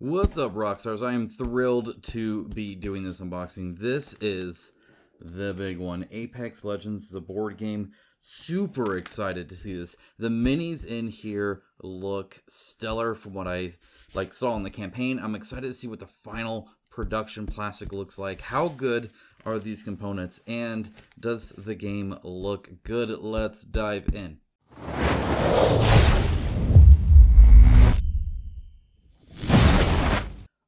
What's up, Rockstars? I am thrilled to be doing this unboxing. This is the big one. Apex Legends is a board game. Super excited to see this. The minis in here look stellar from what I saw in the campaign. I'm excited to see what the final production plastic looks like. How good are these components? And does the game look good? Let's dive in.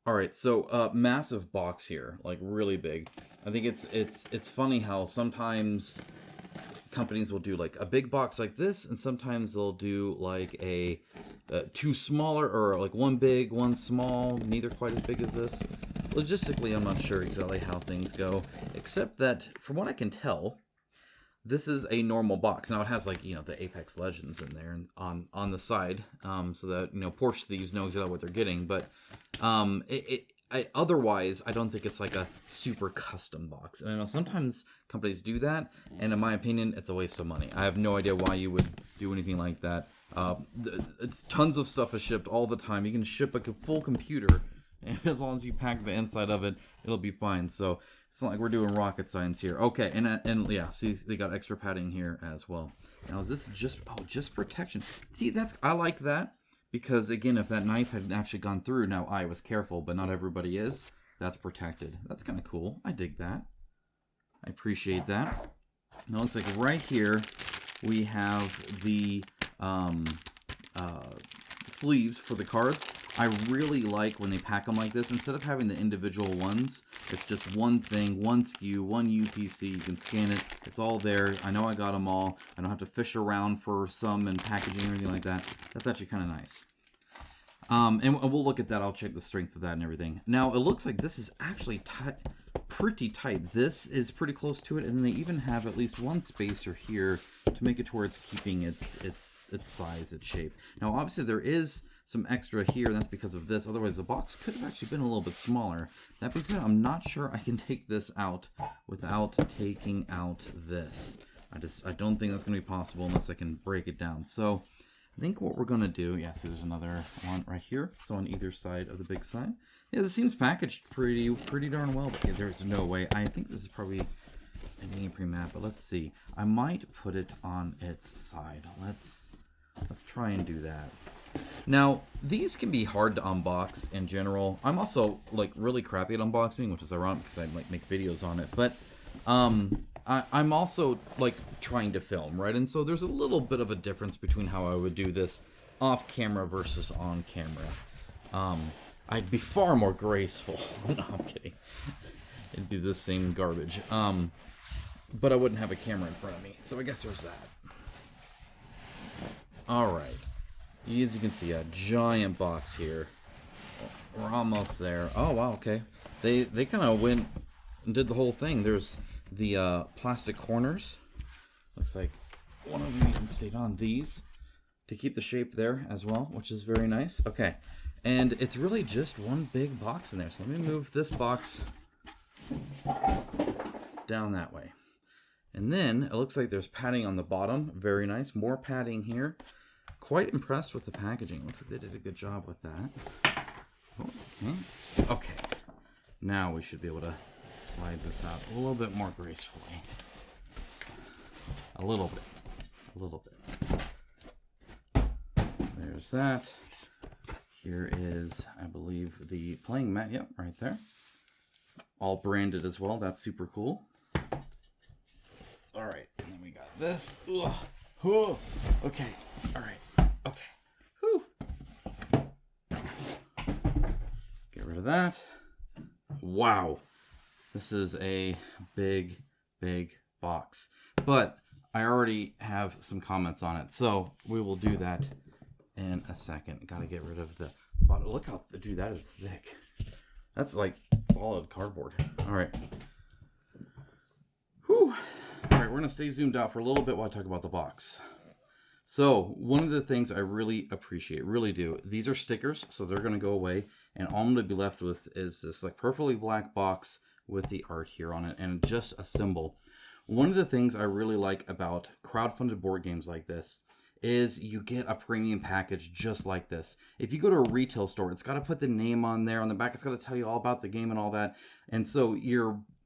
All right, so massive box here, like really big. I think it's funny how sometimes companies will do like a big box like this, and sometimes they'll do like a two smaller, or like one big, one small, neither quite as big as this. Logistically, I'm not sure exactly how things go, except that from what I can tell, this is a normal box. Now it has like, the Apex Legends in there and on the side, so that, Porsche thieves know exactly what they're getting. But otherwise, I don't think it's like a super custom box. And I know sometimes companies do that, and in my opinion, it's a waste of money. I have no idea why you would do anything like that. It's tons of stuff is shipped all the time. You can ship a full computer, and as long as you pack the inside of it, it'll be fine. So it's not like we're doing rocket science here. Okay, and yeah, see, they got extra padding here as well. Now, is this just protection? See, I like that, because again, if that knife had actually gone through, now I was careful, but not everybody is. That's protected. That's kind of cool. I dig that. I appreciate that. Now, it looks like right here we have the sleeves for the cards. I really like when they pack them like this. Instead of having the individual ones, it's just one thing, one SKU, one UPC. You can scan it. It's all there. I know I got them all. I don't have to fish around for some and packaging or anything like that. That's actually kind of nice. And we'll look at that. I'll check the strength of that and everything. Now, it looks like this is actually pretty tight. This is pretty close to it, and then they even have at least one spacer here to make it to where it's keeping its size, its shape. Now, obviously, there is some extra here, and that's because of this. Otherwise, the box could have actually been a little bit smaller. That being said, I'm not sure I can take this out without taking out this. I don't think that's going to be possible unless I can break it down. So I think what we're going to do, yeah, see, there's another one right here. So on either side of the big side. Yeah, this seems packaged pretty darn well, but yeah, there's no way. I think this is probably a mini Playmat, but let's see. I might put it on its side. Let's try and do that. Now, these can be hard to unbox in general. I'm also like really crappy at unboxing, which is ironic because I make videos on it. But I'm also like trying to film, right? And so there's a little bit of a difference between how I would do this off camera versus on camera. I'd be far more graceful. No, I'm kidding. It'd be the same garbage. But I wouldn't have a camera in front of me. So I guess there's that. All right. As you can see, a giant box here. We're almost there. Oh, wow, okay. They kind of went and did the whole thing. There's the plastic corners. Looks like one of them even stayed on these to keep the shape there as well, which is very nice. Okay, and it's really just one big box in there. So let me move this box down that way. And then it looks like there's padding on the bottom. Very nice. More padding here. Quite impressed with the packaging. Looks like they did a good job with that. Okay. Now we should be able to slide this out a little bit more gracefully. A little bit. There's that. Here is, I believe, the playing mat. Yep, right there. All branded as well. That's super cool. All right, and then we got this. Ugh. Whoa. Okay. All right. Okay. Whew. Get rid of that. Wow. This is a big box. But I already have some comments on it. So we will do that in a second. Got to get rid of the bottom. Look how, dude, that is thick. That's like solid cardboard. All right. Whew. All right, we're going to stay zoomed out for a little bit while I talk about the box. So one of the things I really appreciate, really do, these are stickers, so they're going to go away. And all I'm going to be left with is this like perfectly black box with the art here on it and just a symbol. One of the things I really like about crowdfunded board games like this is you get a premium package just like this. If you go to a retail store, it's got to put the name on there. On the back, it's got to tell you all about the game and all that. And so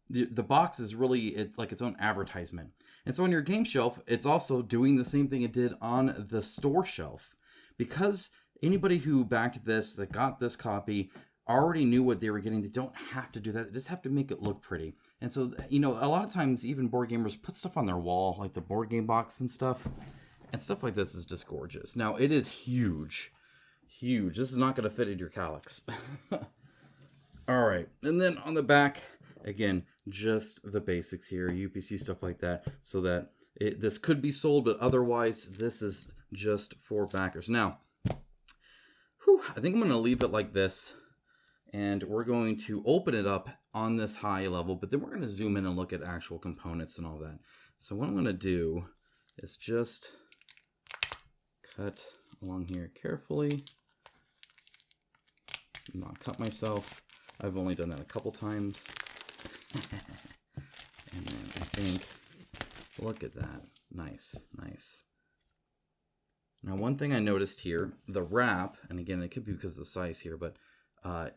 the box is really, it's like its own advertisement. And so on your game shelf, it's also doing the same thing it did on the store shelf. Because anybody who backed this, that got this copy, already knew what they were getting. They don't have to do that. They just have to make it look pretty. And so, you know, a lot of times even board gamers put stuff on their wall, like the board game box and stuff. And stuff like this is just gorgeous. Now, it is huge. Huge. This is not going to fit in your calyx. All right. And then on the back, again, just the basics here. UPC, stuff like that. So that this could be sold, but otherwise, this is just for backers. Now, I think I'm going to leave it like this. And we're going to open it up on this high level, but then we're going to zoom in and look at actual components and all that. So what I'm going to do is just cut along here carefully. Not cut myself. I've only done that a couple times. And then I think, look at that. Nice, nice. Now one thing I noticed here, the wrap, and again, it could be because of the size here, but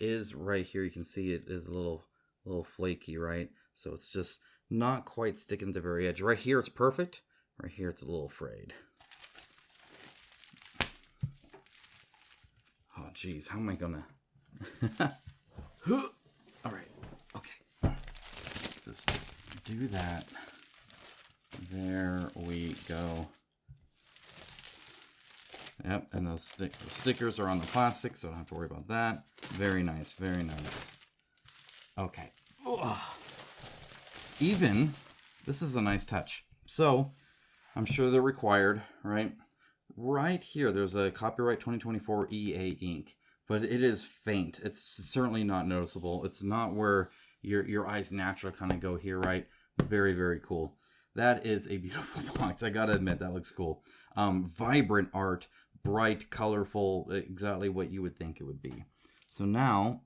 is right here. You can see it is a little flaky, right? So it's just not quite sticking to the very edge. Right here, it's perfect. Right here, it's a little frayed. Oh, geez. How am I gonna... All right. Okay. Let's just do that. There we go. Yep, and those stickers are on the plastic, so I don't have to worry about that. Very nice, very nice. Okay. Ugh. Even, this is a nice touch. So, I'm sure they're required, right? Right here, there's a copyright 2024 EA Inc. But it is faint. It's certainly not noticeable. It's not where your eyes naturally kind of go here, right? Very, very cool. That is a beautiful box. I gotta admit, that looks cool. Vibrant art. Bright, colorful, exactly what you would think it would be. So now,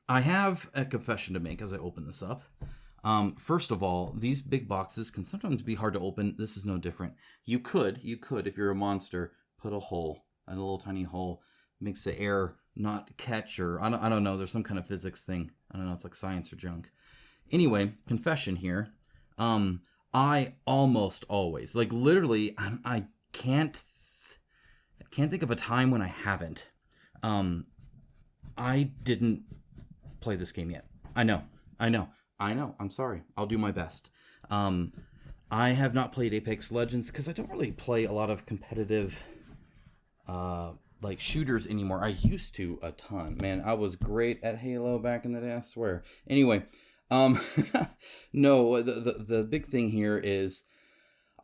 I have a confession to make as I open this up. First of all, these big boxes can sometimes be hard to open. This is no different. You could, if you're a monster, put a little tiny hole, makes the air not catch, or I don't know, there's some kind of physics thing. I don't know, it's like science or junk. Anyway, confession here. I almost always, like literally, I can't think of a time when I haven't. I didn't play this game yet. I know. I'm sorry. I'll do my best. I have not played Apex Legends because I don't really play a lot of competitive, like shooters anymore. I used to a ton. Man, I was great at Halo back in the day, I swear. Anyway. No, the big thing here is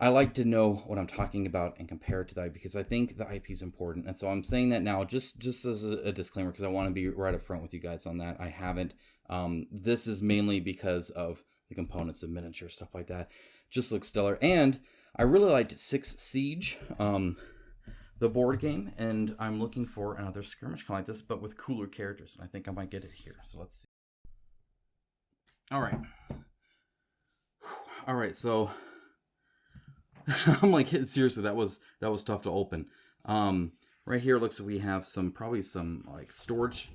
I like to know what I'm talking about and compare it to that because I think the IP is important. And so I'm saying that now just as a disclaimer because I want to be right up front with you guys on that. I haven't. This is mainly because of the components, the miniature, stuff like that. Just looks stellar. And I really liked Six Siege, the board game, and I'm looking for another skirmish kind of like this, but with cooler characters. And I think I might get it here. So let's see. All right, so I'm like, seriously, that was tough to open. Right here, it looks like we have probably some like storage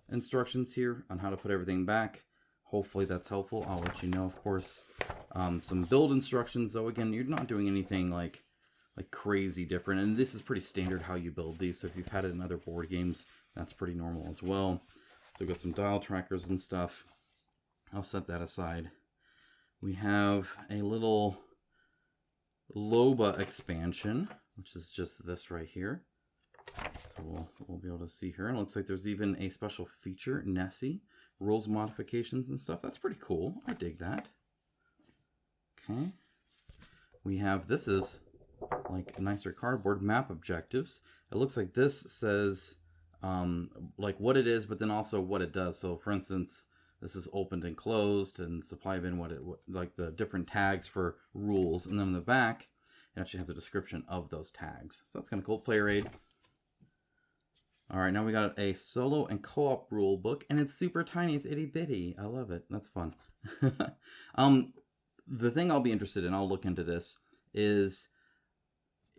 instructions here on how to put everything back. Hopefully that's helpful. I'll let you know, of course. Some build instructions, though. Again, you're not doing anything like crazy different, and this is pretty standard how you build these. So if you've had it in other board games, that's pretty normal as well. So we've got some dial trackers and stuff. I'll set that aside. We have a little Loba expansion, which is just this right here. So we'll be able to see here. And it looks like there's even a special feature, Nessie, rules modifications and stuff. That's pretty cool. I dig that. Okay. We have, this is like a nicer cardboard, map objectives. It looks like this says like what it is, but then also what it does. So for instance, this is opened and closed, and supply bin, like the different tags for rules. And then in the back, it actually has a description of those tags. So that's kind of cool. Player aid. All right, now we got a solo and co-op rule book, and it's super tiny. It's itty bitty. I love it. That's fun. The thing I'll be interested in, I'll look into this, is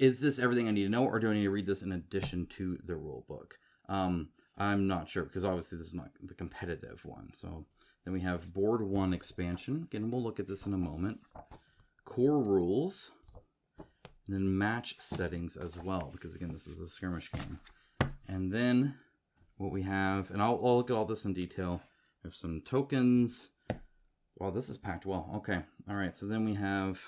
is this everything I need to know, or do I need to read this in addition to the rule book? I'm not sure, because obviously this is not the competitive one. So then we have Board 1 expansion. Again, we'll look at this in a moment. Core rules. And then match settings as well, because again, this is a skirmish game. And then what we have, and I'll look at all this in detail. There's some tokens. Wow, this is packed well. Okay, all right, so then we have,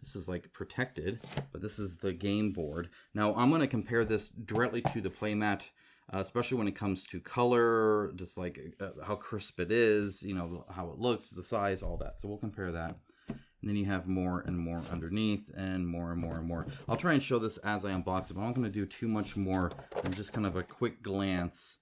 this is like protected, but this is the game board. Now, I'm going to compare this directly to the Playmat, especially when it comes to color, just like how crisp it is, you know, how it looks, the size, all that. So we'll compare that. And then you have more and more underneath, and more and more and more. I'll try and show this as I unbox it, but I'm not going to do too much more than just kind of a quick glance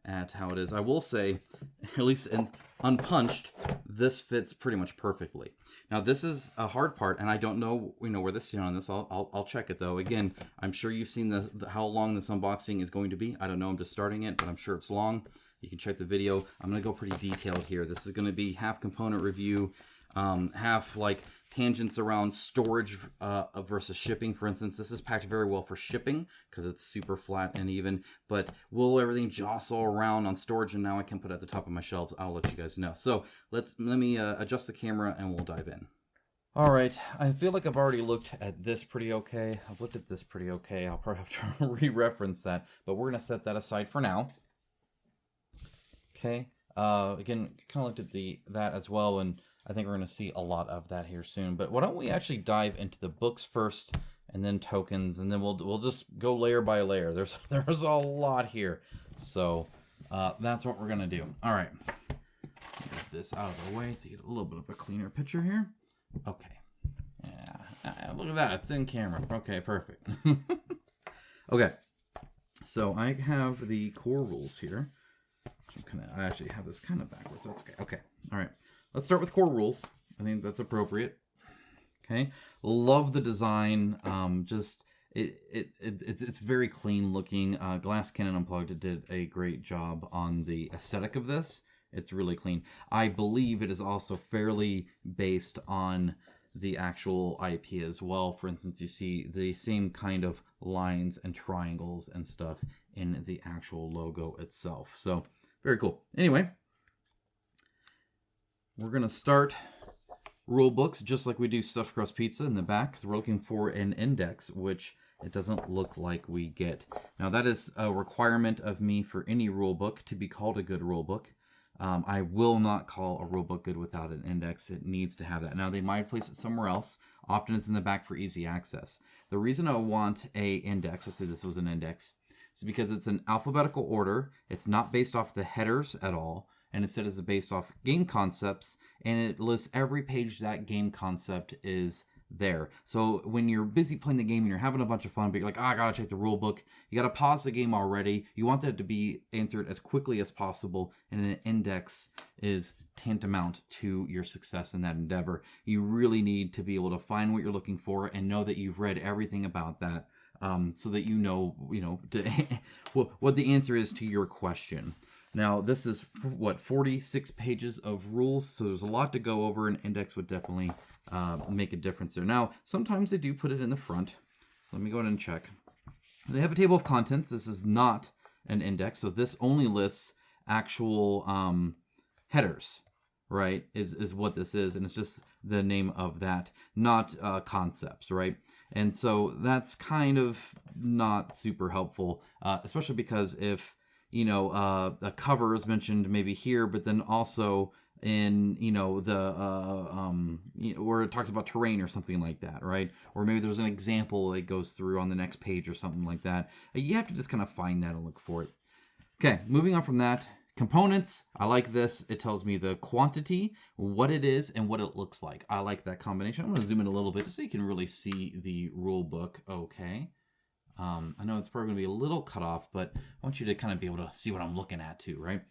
at how it is. I will say, at least in unpunched, this fits pretty much perfectly. Now, this is a hard part, and I don't know, where this is on this. I'll check it though. Again, I'm sure you've seen how long this unboxing is going to be. I don't know. I'm just starting it, but I'm sure it's long. You can check the video. I'm going to go pretty detailed here. This is going to be half component review, half like tangents around storage versus shipping. For instance, this is packed very well for shipping because it's super flat and even, but will everything jostle around on storage, and now I can put it at the top of my shelves? I'll let you guys know. So let me adjust the camera and we'll dive in. All right, I feel like I've already looked at this pretty okay. I've looked at this pretty okay. I'll probably have to re-reference that, but we're gonna set that aside for now. Okay, again, kind of looked at that as well, and I think we're going to see a lot of that here soon. But why don't we actually dive into the books first, and then tokens, and then we'll just go layer by layer. There's a lot here, so that's what we're going to do. All right, get this out of the way so you get a little bit of a cleaner picture here. Okay, yeah, look at that, it's in camera. Okay, perfect. Okay, so I have the core rules here. I actually have this kind of backwards. That's okay. Okay, all right. Let's start with core rules. I think that's appropriate. Okay, love the design. It's very clean looking. Glass Cannon Unplugged did a great job on the aesthetic of this. It's really clean. I believe it is also fairly based on the actual IP as well. For instance, you see the same kind of lines and triangles and stuff in the actual logo itself. So very cool. Anyway, we're going to start rule books just like we do Stuffed Crust Pizza in the back, because we're looking for an index, which it doesn't look like we get. Now, that is a requirement of me for any rule book to be called a good rule book. I will not call a rule book good without an index. It needs to have that. Now, they might place it somewhere else. Often it's in the back for easy access. The reason I want a index, let's say this was an index, is because it's an alphabetical order. It's not based off the headers at all, and instead is based off game concepts, and it lists every page that game concept is there. So when you're busy playing the game and you're having a bunch of fun, but you're like, I gotta check the rule book, you gotta pause the game already. You want that to be answered as quickly as possible, and an index is tantamount to your success in that endeavor. You really need to be able to find what you're looking for and know that you've read everything about that, so that you know what the answer is to your question. Now, this is, 46 pages of rules, so there's a lot to go over. An index would definitely make a difference there. Now, sometimes they do put it in the front. So let me go ahead and check. They have a table of contents. This is not an index, so this only lists actual headers, right, is what this is, and it's just the name of that, not concepts, right? And so that's kind of not super helpful, especially because if a cover is mentioned maybe here, but then also in, where it talks about terrain or something like that, right? Or maybe there's an example that goes through on the next page or something like that. You have to just kind of find that and look for it. Okay, moving on from that. Components, I like this. It tells me the quantity, what it is, and what it looks like. I like that combination. I'm going to zoom in a little bit so you can really see the rule book. Okay. I know it's probably going to be a little cut off, but I want you to kind of be able to see what I'm looking at too, right?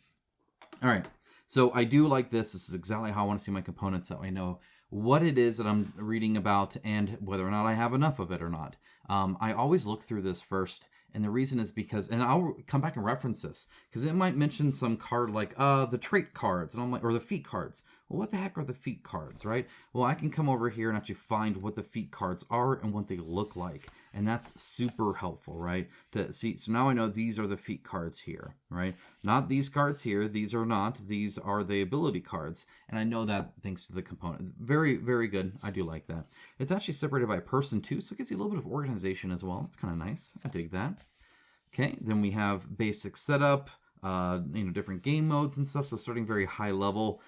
All right. So I do like this. This is exactly how I want to see my components, so I know what it is that I'm reading about and whether or not I have enough of it or not. I always look through this first, and the reason is because, and I'll come back and reference this, because it might mention some card like the trait cards, and I'm like, or the feat cards. well, what the heck are the feat cards, right? Well, I can come over here and actually find what the feat cards are and what they look like. And that's super helpful, right? To see, so now I know these are the feat cards here, right? Not these cards here. These are not. These are the ability cards. And I know that thanks to the component. Very, very good. I do like that. It's actually separated by person too, so it gives you a little bit of organization as well. It's kind of nice. I dig that. Okay, then we have basic setup, different game modes and stuff. So starting very high level.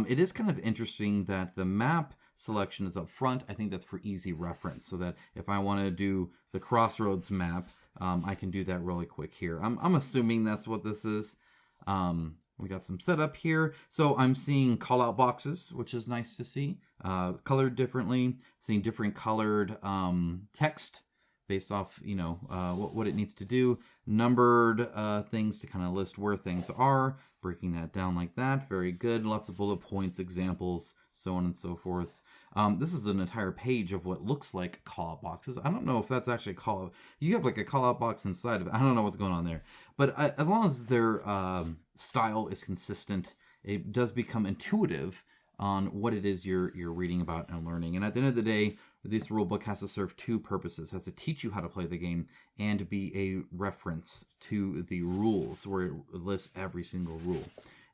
It is kind of interesting that the map selection is up front. I think that's for easy reference, so that if I want to do the Crossroads map, I can do that really quick here. I'm assuming that's what this is. We got some setup here. So I'm seeing call out boxes, which is nice to see. Colored differently, seeing different colored text based off, what it needs to do. Numbered things to kind of list where things are. Breaking that down like that. Very good. Lots of bullet points, examples, so on and so forth. This is an entire page of what looks like call-out boxes. I don't know if that's actually a call-out. You have like a call-out box inside of it. I don't know what's going on there. But as long as their style is consistent, it does become intuitive on what it is you're reading about and learning. And at the end of the day, this rule book has to serve two purposes. It has to teach you how to play the game and be a reference to the rules, where it lists every single rule.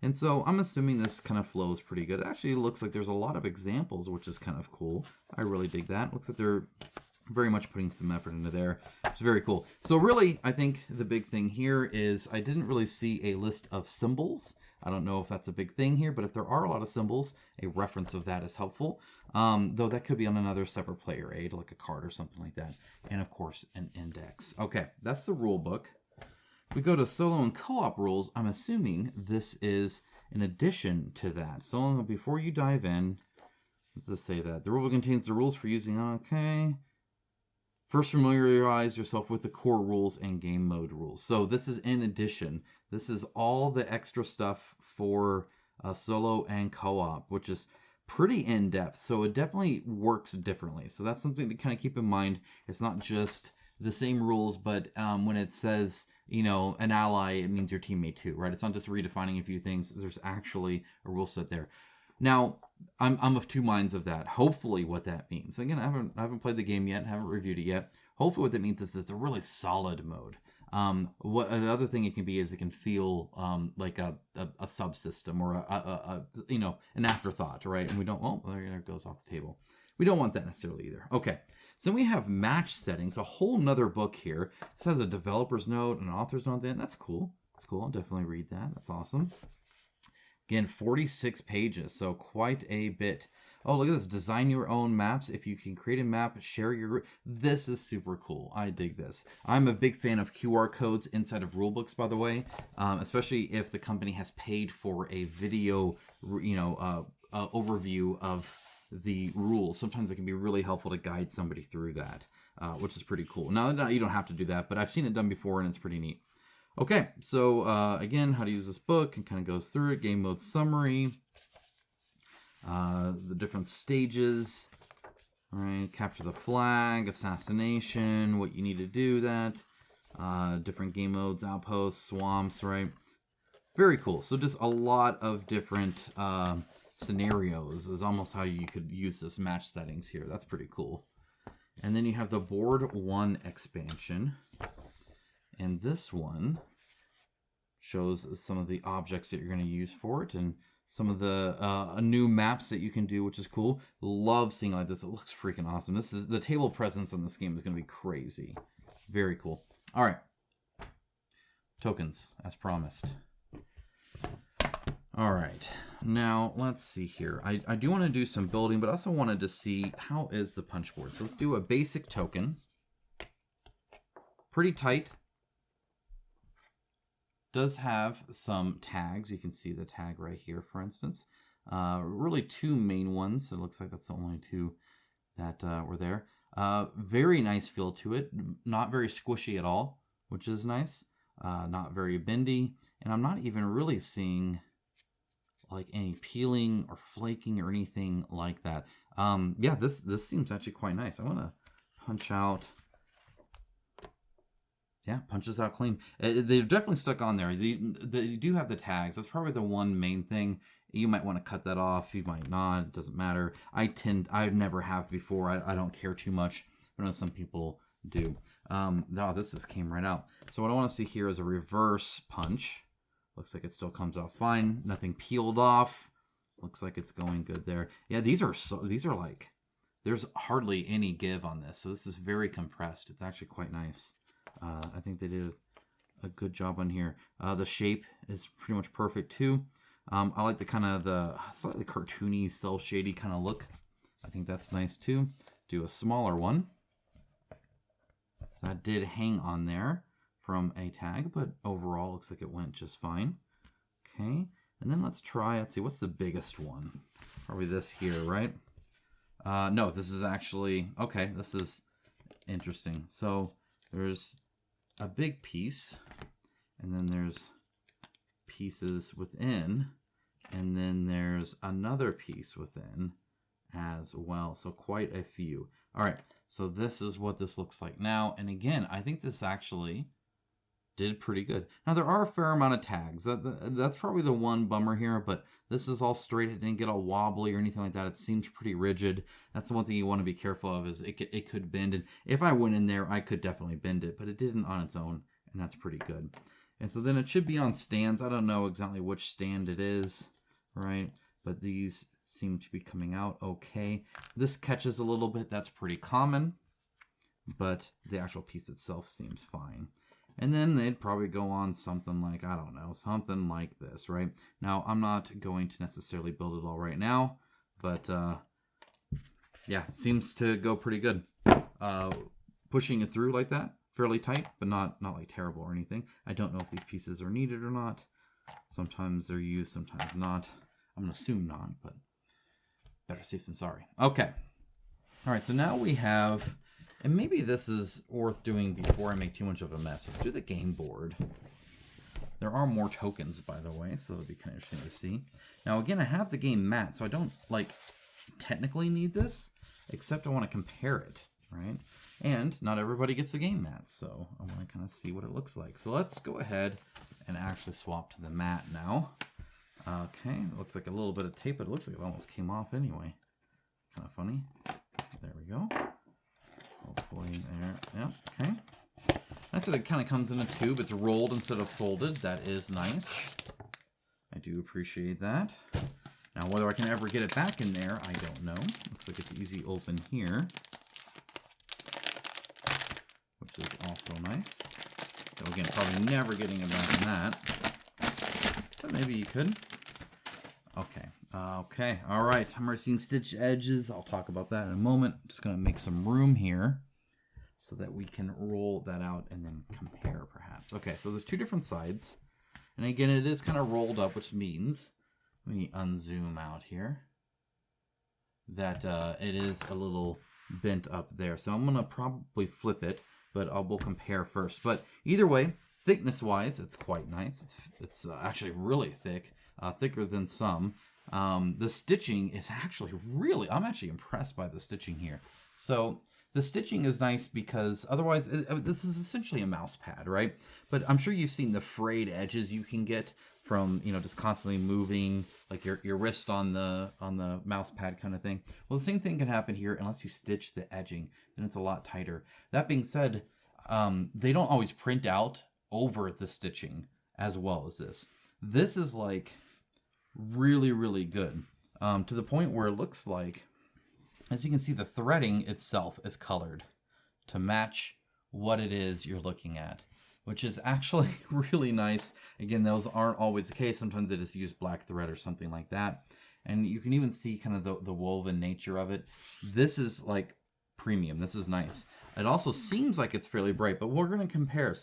And so I'm assuming this kind of flows pretty good. It actually looks like there's a lot of examples, which is kind of cool. I really dig that. Looks like they're very much putting some effort into there. It's very cool. So really, I think the big thing here is I didn't really see a list of symbols. I don't know if that's a big thing here, but if there are a lot of symbols, a reference of that is helpful. Though that could be on another separate player aid, like a card or something like that. And of course, an index. Okay, that's the rule book. If we go to solo and co-op rules, I'm assuming this is in addition to that. So before you dive in, let's just say that the rulebook contains the rules for using. Okay. First, familiarize yourself with the core rules and game mode rules. So this is in addition. This is all the extra stuff for solo and co-op, which is pretty in-depth. So it definitely works differently. So that's something to kind of keep in mind. It's not just the same rules, but when it says, an ally, it means your teammate too, right? It's not just redefining a few things. There's actually a rule set there. Now, I'm of two minds of that. Hopefully what that means. Again, I haven't played the game yet, haven't reviewed it yet. Hopefully what that means is it's a really solid mode. What the other thing it can be is it can feel like a subsystem or an afterthought, right? And we don't, there it goes off the table. We don't want that necessarily either. Okay, so then we have match settings, a whole nother book here. This has a developer's note, an author's note. That's cool. That's cool. I'll definitely read that. That's awesome. Again, 46 pages, so quite a bit. Oh, look at this. Design your own maps. If you can create a map, share your... This is super cool. I dig this. I'm a big fan of QR codes inside of rulebooks, by the way, especially if the company has paid for a video, overview of the rules. Sometimes it can be really helpful to guide somebody through that, which is pretty cool. Now, you don't have to do that, but I've seen it done before, and it's pretty neat. Okay, so again, how to use this book, and kind of goes through it. Game mode summary, the different stages, all right, capture the flag, assassination, what you need to do that, different game modes, outposts, swamps, right? Very cool. So just a lot of different scenarios is almost how you could use this match settings here. That's pretty cool. And then you have the Board 1 expansion. And this one shows some of the objects that you're going to use for it and some of the new maps that you can do, which is cool. Love seeing like this. It looks freaking awesome. This is the table presence on this game is going to be crazy. Very cool. All right. Tokens, as promised. All right. Now, let's see here. I do want to do some building, but I also wanted to see how is the punch board. So let's do a basic token. Pretty tight. Does have some tags. You can see the tag right here, for instance. Really two main ones. It looks like that's the only two that were there. Very nice feel to it. Not very squishy at all, which is nice. Not very bendy. And I'm not even really seeing like any peeling or flaking or anything like that. Yeah, this seems actually quite nice. I want to punch out. Yeah, punches out clean. They're definitely stuck on there. They do have the tags. That's probably the one main thing You might want to cut that off. You might not. It doesn't matter. I never have before. I don't care too much. I know some people do. No, this just came right out. So what I want to see here is a reverse punch. Looks like it still comes out fine. Nothing peeled off. Looks like it's going good there. Yeah, these are like, there's hardly any give on this. So this is very compressed. It's actually quite nice. I think they did a good job on here. The shape is pretty much perfect too. I like the kind of the slightly cartoony, cel shady kind of look. I think that's nice too. Do a smaller one. So that did hang on there from a tag, but overall looks like it went just fine. Okay, and then let's see, what's the biggest one? Probably this here, right? No, this is actually, okay, this is interesting. So there's a big piece, and then there's pieces within, and then there's another piece within as well. So quite a few. All right, so this is what this looks like now. And again, I think this actually did pretty good. Now, there are a fair amount of tags. That's probably the one bummer here, but this is all straight. It didn't get all wobbly or anything like that. It seems pretty rigid. That's the one thing you want to be careful of, is it could bend. And if I went in there, I could definitely bend it, but it didn't on its own, and that's pretty good. And so then it should be on stands. I don't know exactly which stand it is, right? But these seem to be coming out okay. This catches a little bit. That's pretty common, but the actual piece itself seems fine. And then they'd probably go on something like, I don't know, something like this, right? Now, I'm not going to necessarily build it all right now, but yeah, seems to go pretty good. Pushing it through like that, fairly tight, but not like terrible or anything. I don't know if these pieces are needed or not. Sometimes they're used, sometimes not. I'm going to assume not, but better safe than sorry. Okay. All right, so now we have, and maybe this is worth doing before I make too much of a mess. Let's do the game board. There are more tokens, by the way, so that'll be kind of interesting to see. Now, again, I have the game mat, so I don't, like, technically need this, except I want to compare it, right? And not everybody gets the game mat, so I want to kind of see what it looks like. So let's go ahead and actually swap to the mat now. Okay, it looks like a little bit of tape, but it looks like it almost came off anyway. Kind of funny. There we go. Hopefully there. Yep, okay. Nice that it kind of comes in a tube. It's rolled instead of folded. That is nice. I do appreciate that. Now, whether I can ever get it back in there, I don't know. Looks like it's easy open here, which is also nice. So again, probably never getting it back in that, but maybe you could. Okay. Okay. All right. I'm already seeing stitch edges. I'll talk about that in a moment. Just going to make some room here so that we can roll that out and then compare perhaps. Okay. So there's two different sides. And again, it is kind of rolled up, which means, let me unzoom out here, that it is a little bent up there. So I'm going to probably flip it, but we'll compare first. But either way, thickness-wise, it's quite nice. It's actually really thick. Thicker than some. The stitching is actually really, I'm actually impressed by the stitching here. So the stitching is nice because otherwise, this is essentially a mouse pad, right? But I'm sure you've seen the frayed edges you can get from, you know, just constantly moving like your wrist on the mouse pad kind of thing. Well, the same thing can happen here unless you stitch the edging, then it's a lot tighter. That being said, they don't always print out over the stitching as well as this. This is like really, really good, to the point where it looks like, as you can see, the threading itself is colored to match what it is you're looking at, which is actually really nice. Again, those aren't always the case. Sometimes they just use black thread or something like that. And you can even see kind of the woven nature of it. This is like premium. This is nice. It also seems like it's fairly bright, but we're going to compare.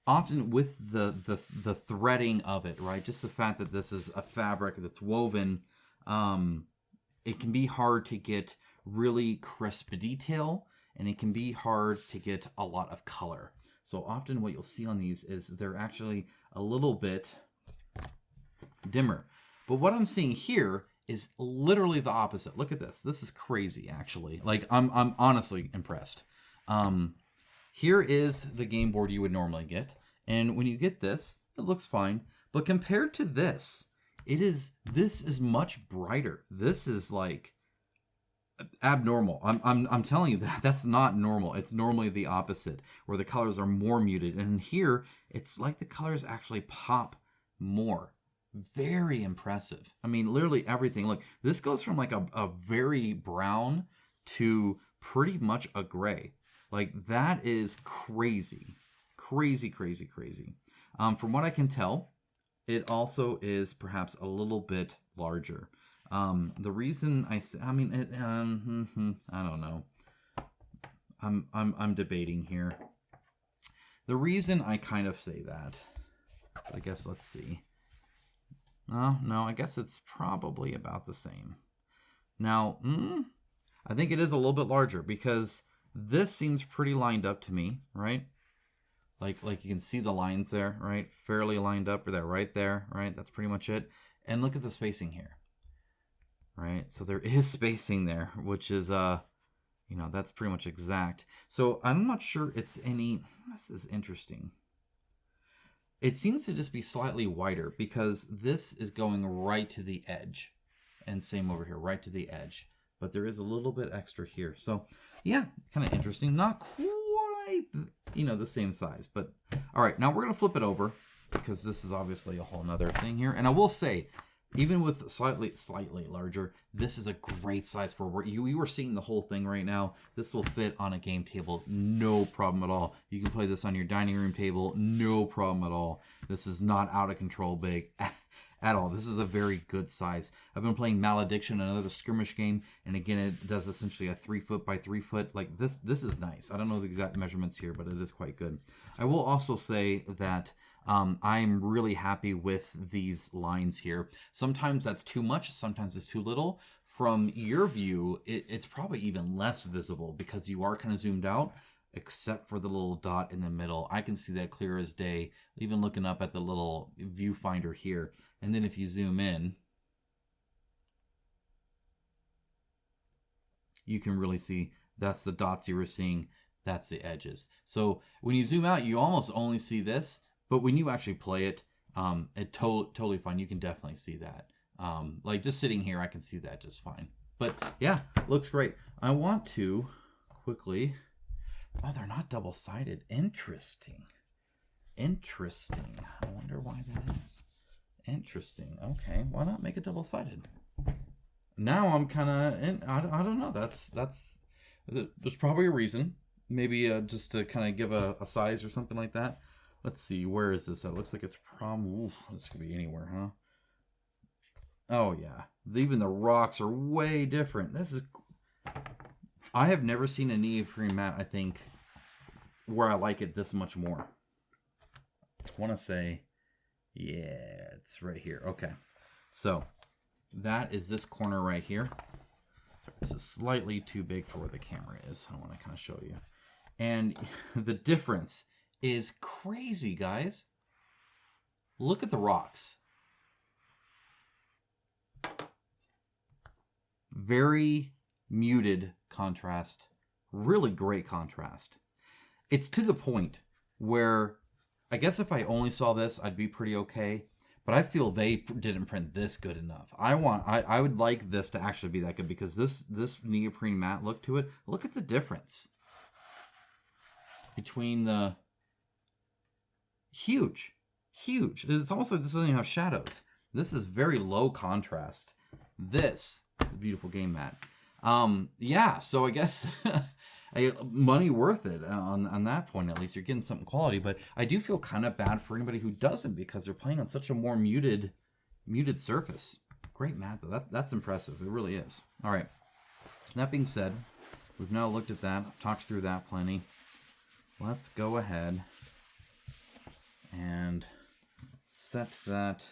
Often with the threading of it, right? Just the fact that this is a fabric that's woven, it can be hard to get really crisp detail, and it can be hard to get a lot of color. So often what you'll see on these is they're actually a little bit dimmer. But what I'm seeing here is literally the opposite. Look at this. This is crazy, actually. Like, I'm honestly impressed. Here is the game board you would normally get. And when you get this, it looks fine. But compared to this, this is much brighter. This is like abnormal. I'm telling you that's not normal. It's normally the opposite, where the colors are more muted. And here, it's like the colors actually pop more. Very impressive. I mean, literally everything. Look, this goes from like a very brown to pretty much a gray. Like, that is crazy. Crazy, crazy, crazy. From what I can tell, it also is perhaps a little bit larger. The reason I don't know. I'm debating here. The reason I kind of say that, I guess, let's see. No, I guess it's probably about the same. Now, I think it is a little bit larger because this seems pretty lined up to me, right? Like you can see the lines there, right? Fairly lined up, or that right there, right? That's pretty much it. And look at the spacing here, right? So there is spacing there, which is, that's pretty much exact. So I'm not sure it's any, this is interesting. It seems to just be slightly wider because this is going right to the edge. And same over here, right to the edge. But there is a little bit extra here. So, yeah, kind of interesting. Not quite, the same size. But, all right, now we're going to flip it over because this is obviously a whole nother thing here. And I will say, even with slightly larger, this is a great size for where you are seeing the whole thing right now. This will fit on a game table, no problem at all. You can play this on your dining room table, no problem at all. This is not out of control big at all. This is a very good size. I've been playing Malediction, another skirmish game, and again, it does essentially a 3 foot by 3 foot. Like this is nice. I don't know the exact measurements here, but it is quite good. I will also say that I'm really happy with these lines here. Sometimes that's too much, sometimes it's too little. From your view, it's probably even less visible because you are kind of zoomed out, except for the little dot in the middle. I can see that clear as day, even looking up at the little viewfinder here. And then if you zoom in, you can really see that's the dots you were seeing, that's the edges. So when you zoom out, you almost only see this. But when you actually play it, it's totally fine. You can definitely see that. Like just sitting here, I can see that just fine. But yeah, looks great. I want to quickly... Oh, they're not double-sided. Interesting. I wonder why that is. Interesting. Okay, why not make it double-sided? Now I'm kind of... I don't know. There's probably a reason. Maybe just to kind of give a size or something like that. Let's see, where is this? It looks like it's this could be anywhere, huh? Oh, yeah. Even the rocks are way different. I have never seen a neoprene mat, I think, where I like it this much more. I want to say, yeah, it's right here. Okay. So, that is this corner right here. It's slightly too big for where the camera is. I want to kind of show you. And the difference is crazy, guys. Look at the rocks. Very muted contrast. Really great contrast. It's to the point where I guess if I only saw this, I'd be pretty okay. But I feel they didn't print this good enough. I would like this to actually be that good because this neoprene matte look to it. Look at the difference between the... Huge. It's almost like this doesn't even have shadows. This is very low contrast. This, the beautiful game mat. Yeah, so I guess money worth it on that point. At least you're getting something quality. But I do feel kind of bad for anybody who doesn't because they're playing on such a more muted surface. Great mat though. That's impressive. It really is. All right. That being said, we've now looked at that. I've talked through that plenty. Let's go ahead and set that.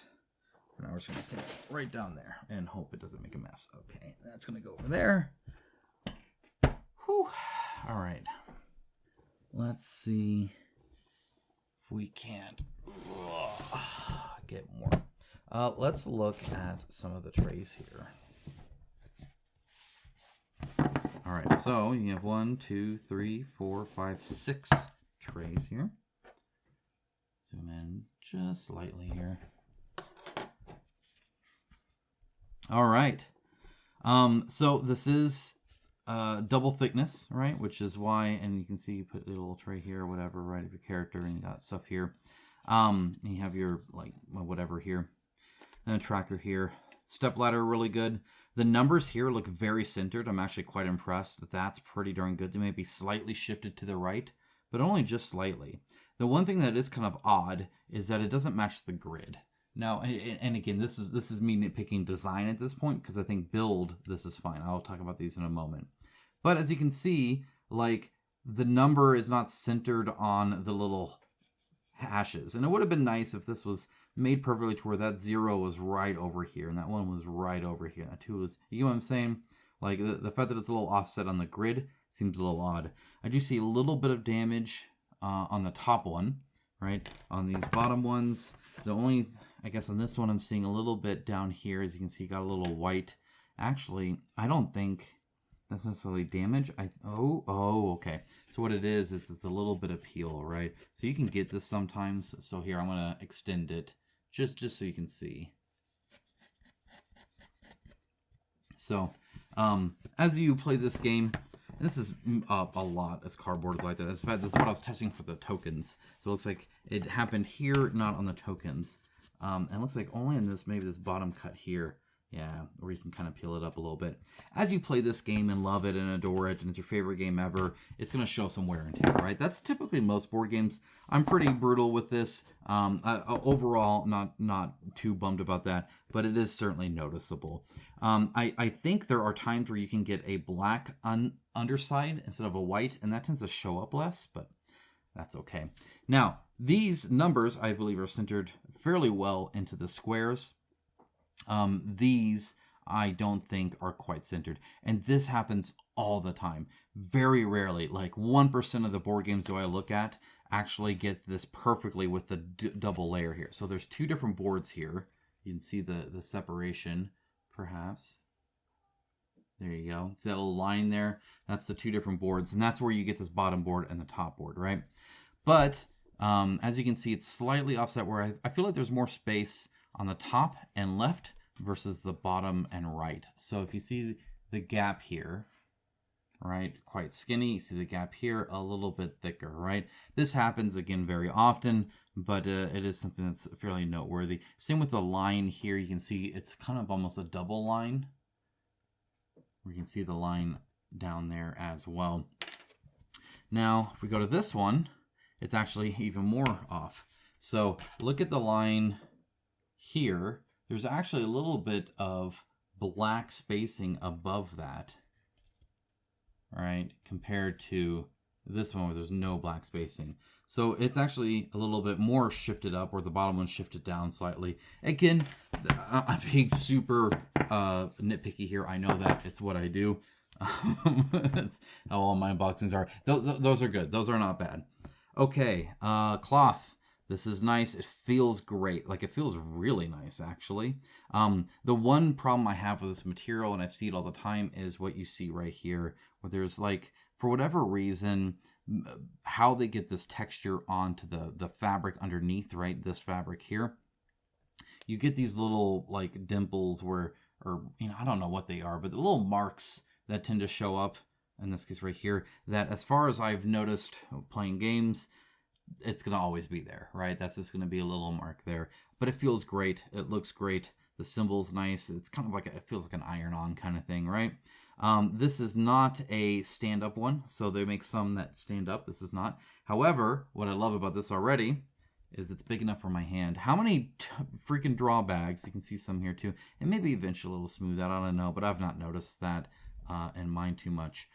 Now we're just going to set it right down there and hope it doesn't make a mess. Okay, that's going to go over there. Whew. All right. Let's see if we can't get more. Let's look at some of the trays here. All right, so you have 1, 2, 3, 4, 5, 6 trays here. Zoom in just slightly here. All right. So this is double thickness, right? Which is why, and you can see you put a little tray here or whatever, right, of your character, and you got stuff here. And you have your, like, whatever here. And a tracker here. Step ladder, really good. The numbers here look very centered. I'm actually quite impressed. That's pretty darn good. They may be slightly shifted to the right, but only just slightly. The one thing that is kind of odd is that it doesn't match the grid. Now, and again, this is me nitpicking design at this point, because I think build, this is fine. I'll talk about these in a moment. But as you can see, like, the number is not centered on the little hashes. And it would have been nice if this was made perfectly to where that 0 was right over here and that 1 was right over here. That 2 was, you know what I'm saying? Like, the fact that it's a little offset on the grid seems a little odd. I do see a little bit of damage on the top one, right? On these bottom ones, the only, I guess on this one, I'm seeing a little bit down here. As you can see, you got a little white. Actually, I don't think that's necessarily damage. Okay. So what it is it's a little bit of peel, right? So you can get this sometimes. So here, I'm going to extend it just so you can see. So as you play this game, and this is a lot as cardboard like that. That's what I was testing for the tokens. So it looks like it happened here, not on the tokens. And it looks like only in this, maybe this bottom cut here. Yeah, where you can kind of peel it up a little bit. As you play this game and love it and adore it, and it's your favorite game ever, it's going to show some wear and tear, right? That's typically most board games. I'm pretty brutal with this. Overall, not too bummed about that, but it is certainly noticeable. I think there are times where you can get a black underside instead of a white, and that tends to show up less, but that's okay. Now, these numbers, I believe, are centered fairly well into the squares. These I don't think are quite centered, and this happens all the time. Very rarely, like 1% of the board games do I look at actually get this perfectly with the double layer here. So there's two different boards here. You can see the separation, perhaps. There you go. See that little line there? That's the two different boards, and that's where you get this bottom board and the top board, right? But as you can see, it's slightly offset where I feel like there's more space on the top and left versus the bottom and right. So if you see the gap here, right, quite skinny, you see the gap here a little bit thicker, right? This happens again very often, but it is something that's fairly noteworthy. Same with the line here. You can see it's kind of almost a double line. We can see the line down there as well. Now, if we go to this one, it's actually even more off. So look at the line here. There's actually a little bit of black spacing above that, right, compared to this one where there's no black spacing. So it's actually a little bit more shifted up, where the bottom one's shifted down slightly. Again, I'm being super nitpicky here. I know that it's what I do. That's how all my unboxings are. Those are good. Those are not bad. Okay, cloth. This is nice. It feels great. Like, it feels really nice, actually. The one problem I have with this material, and I see it all the time, is what you see right here, where there's, like, for whatever reason, how they get this texture onto the fabric underneath, right? This fabric here. You get these little, like, dimples where, or, you know, I don't know what they are, but the little marks that tend to show up, in this case right here, that as far as I've noticed playing games, it's going to always be there, right? That's just going to be a little mark there. But it feels great. It looks great. The symbol's nice. It's kind of like, it feels like an iron-on kind of thing, right? This is not a stand-up one, so they make some that stand up. This is not. However, what I love about this already is it's big enough for my hand. How many freaking draw bags? You can see some here too. And maybe eventually it'll smooth out. I don't know, but I've not noticed that in mine too much.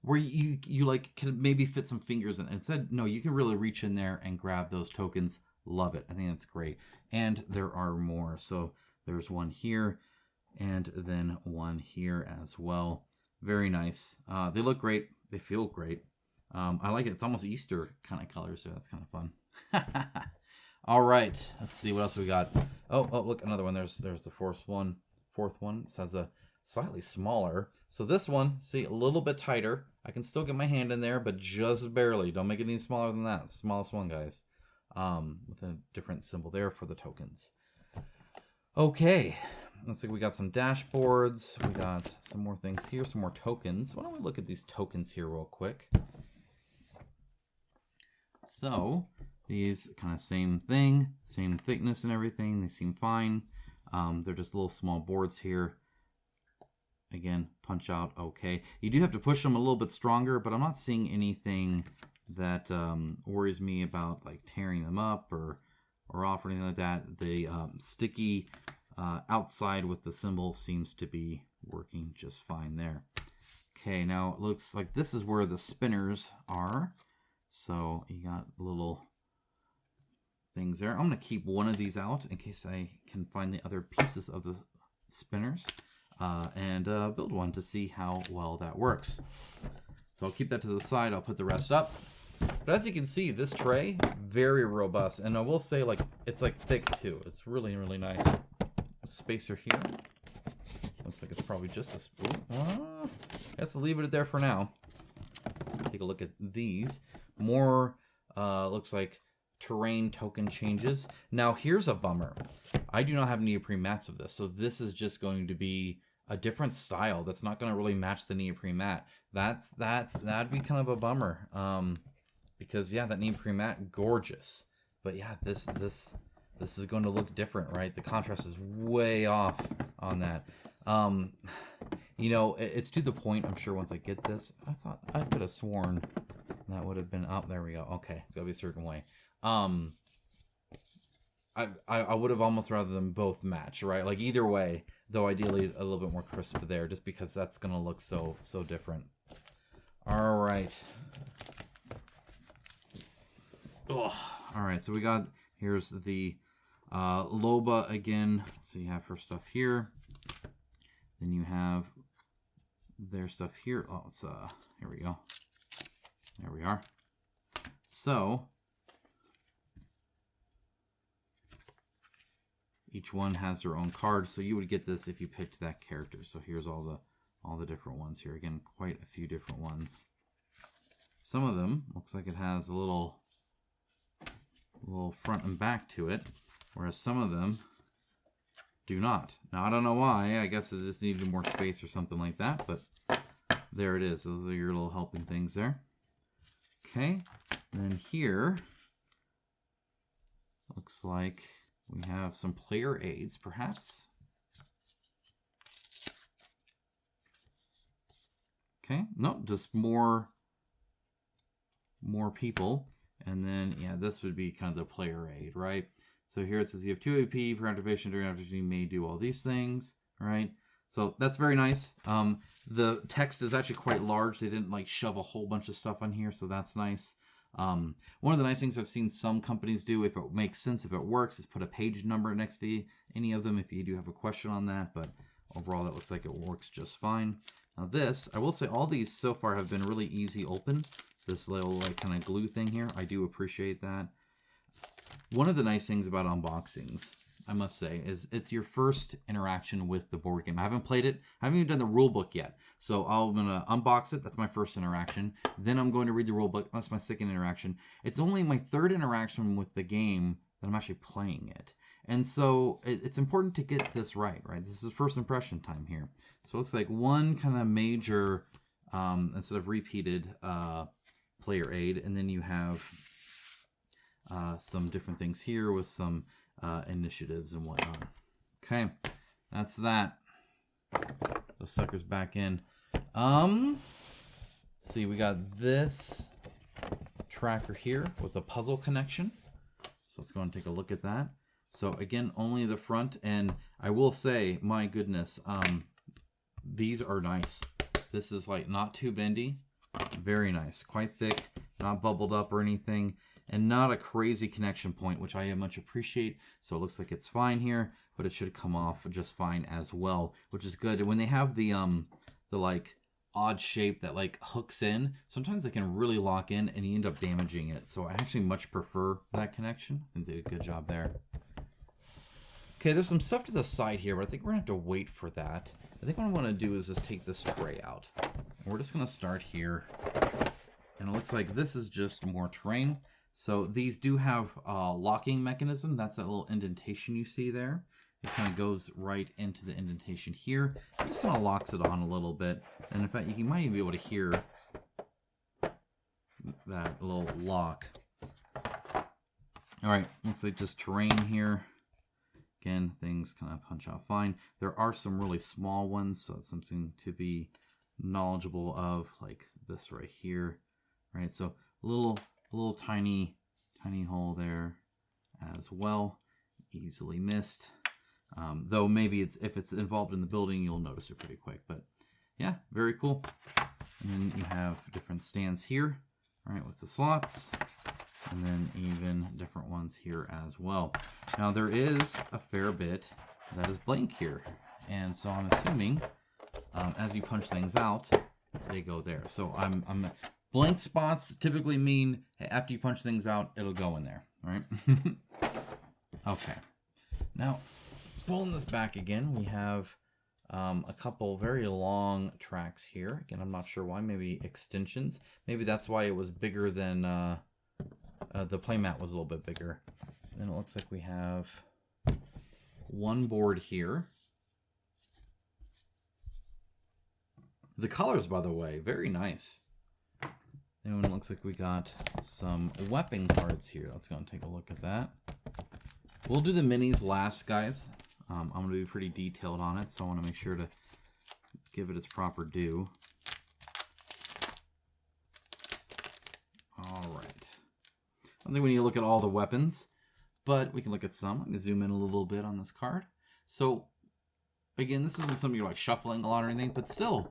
Where you like can maybe fit some fingers in. Instead, no, you can really reach in there and grab those tokens. Love it. I think that's great. And there are more. So there's one here and then one here as well. Very nice. They look great. They feel great. I like it. It's almost Easter kind of colors, so that's kind of fun. All right. Let's see what else we got. Oh, look, another one. There's the fourth one. It says a slightly smaller. So this one, see, a little bit tighter. I can still get my hand in there, but just barely. Don't make it any smaller than that. Smallest one, guys. With a different symbol there for the tokens. Okay. looks like we got some dashboards. We got some more things here, some more tokens. Why don't we look at these tokens here real quick? So these kind of same thing, same thickness and everything. They seem fine. They're just little small boards here. Again, punch out okay. You do have to push them a little bit stronger, but I'm not seeing anything that worries me about like tearing them up or off or anything like that. The sticky outside with the symbol seems to be working just fine there. Okay, now it looks like this is where the spinners are. So you got little things there. I'm going to keep one of these out in case I can find the other pieces of the spinners and build one to see how well that works. So I'll keep that to the side. I'll put the rest up. But as you can see, this tray, very robust. And I will say, like, it's like thick too. It's really, really nice. Spacer here. Looks like it's probably just a spoon. Let's leave it there for now. Take a look at these. More looks like terrain token changes. Now here's a bummer. I do not have neoprene mats of this, so this is just going to be a different style that's not going to really match the neoprene mat. That'd be kind of a bummer. Because yeah, that neoprene mat, gorgeous. But yeah, this is going to look different, right? The contrast is way off on that. You know, it's to the point, I'm sure once I get this, I thought I could have sworn that would have been, oh, there we go. Okay, it's gotta be a certain way. I would have almost rather them both match, right? Like either way, though ideally a little bit more crisp there, just because that's gonna look so different. All right. Ugh. All right, so we got, here's the Loba again. So you have her stuff here. Then you have their stuff here. Oh, it's here we go. There we are. So each one has their own card. So you would get this if you picked that character. So here's all the different ones here. Again, quite a few different ones. Some of them looks like it has a little front and back to it, whereas some of them do not. Now I don't know why. I guess it just needed more space or something like that, but there it is. Those are your little helping things there. Okay, and then here looks like we have some player aids, perhaps. Okay, no, just more people. And then, yeah, this would be kind of the player aid, right? So here it says you have 2 AP per activation. During activation, you may do all these things, right? So that's very nice. The text is actually quite large. They didn't like shove a whole bunch of stuff on here, so that's nice. One of the nice things I've seen some companies do, if it makes sense, if it works, is put a page number next to any of them if you do have a question on that. But overall, that looks like it works just fine. Now this, I will say all these so far have been really easy open. This little like kind of glue thing here, I do appreciate that. One of the nice things about unboxings, I must say, is it's your first interaction with the board game. I haven't played it. I haven't even done the rule book yet. So I'm going to unbox it. That's my first interaction. Then I'm going to read the rule book. That's my second interaction. It's only my third interaction with the game that I'm actually playing it. And so it's important to get this right? This is first impression time here. So it looks like one kind of major, instead of repeated, player aid, and then you have some different things here with some initiatives and whatnot. Okay, that's that. Those suckers back in. Let's see, we got this tracker here with a puzzle connection. So let's go and take a look at that. So again, only the front, and I will say, my goodness, these are nice. This is like not too bendy. Very nice, quite thick, not bubbled up or anything, and not a crazy connection point, which I much appreciate. So it looks like it's fine here, but it should come off just fine as well, which is good. When they have the like odd shape that like hooks in, sometimes they can really lock in and you end up damaging it. So I actually much prefer that connection, and did a good job there. Okay, there's some stuff to the side here, but I think we're gonna have to wait for that. I think what I want to do is just take this tray out. We're just going to start here. And it looks like this is just more terrain. So these do have a locking mechanism. That's that little indentation you see there. it kind of goes right into the indentation here. It just kind of locks it on a little bit. And in fact, you might even be able to hear that little lock. All right, looks like just terrain here. Again, things kind of punch out fine. There are some really small ones, so it's something to be knowledgeable of, like this right here. Right, so little tiny hole there as well, easily missed. Though maybe if it's involved in the building, you'll notice it pretty quick. But yeah, very cool. And then you have different stands here, right, with the slots, and then even different ones here as well. Now there is a fair bit that is blank here, and so I'm assuming as you punch things out, they go there. So I'm blank spots typically mean after you punch things out, it'll go in there, right? Okay. Now, pulling this back again, we have a couple very long tracks here. Again, I'm not sure why. Maybe extensions. Maybe that's why it was bigger than the playmat was a little bit bigger. And then it looks like we have one board here. The colors, by the way, very nice. And it looks like we got some weapon cards here. Let's go and take a look at that. We'll do the minis last, guys. I'm going to be pretty detailed on it, so I want to make sure to give it its proper due. All right. I think we need to look at all the weapons, but we can look at some. I'm going to zoom in a little bit on this card. So, again, this isn't something you're like shuffling a lot or anything, but still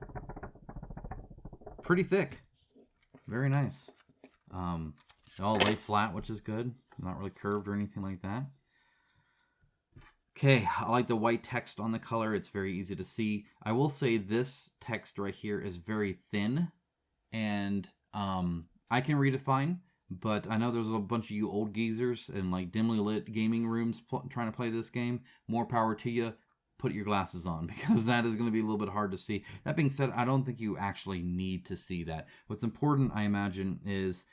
pretty thick. Very nice. They all lay flat, which is good. Not really curved or anything like that. Okay, I like the white text on the color. It's very easy to see. I will say this text right here is very thin, and I can read it fine, but I know there's a bunch of you old geezers in like dimly lit gaming rooms trying to play this game. More power to you. Put your glasses on, because that is going to be a little bit hard to see. That being said, I don't think you actually need to see that. What's important, I imagine, is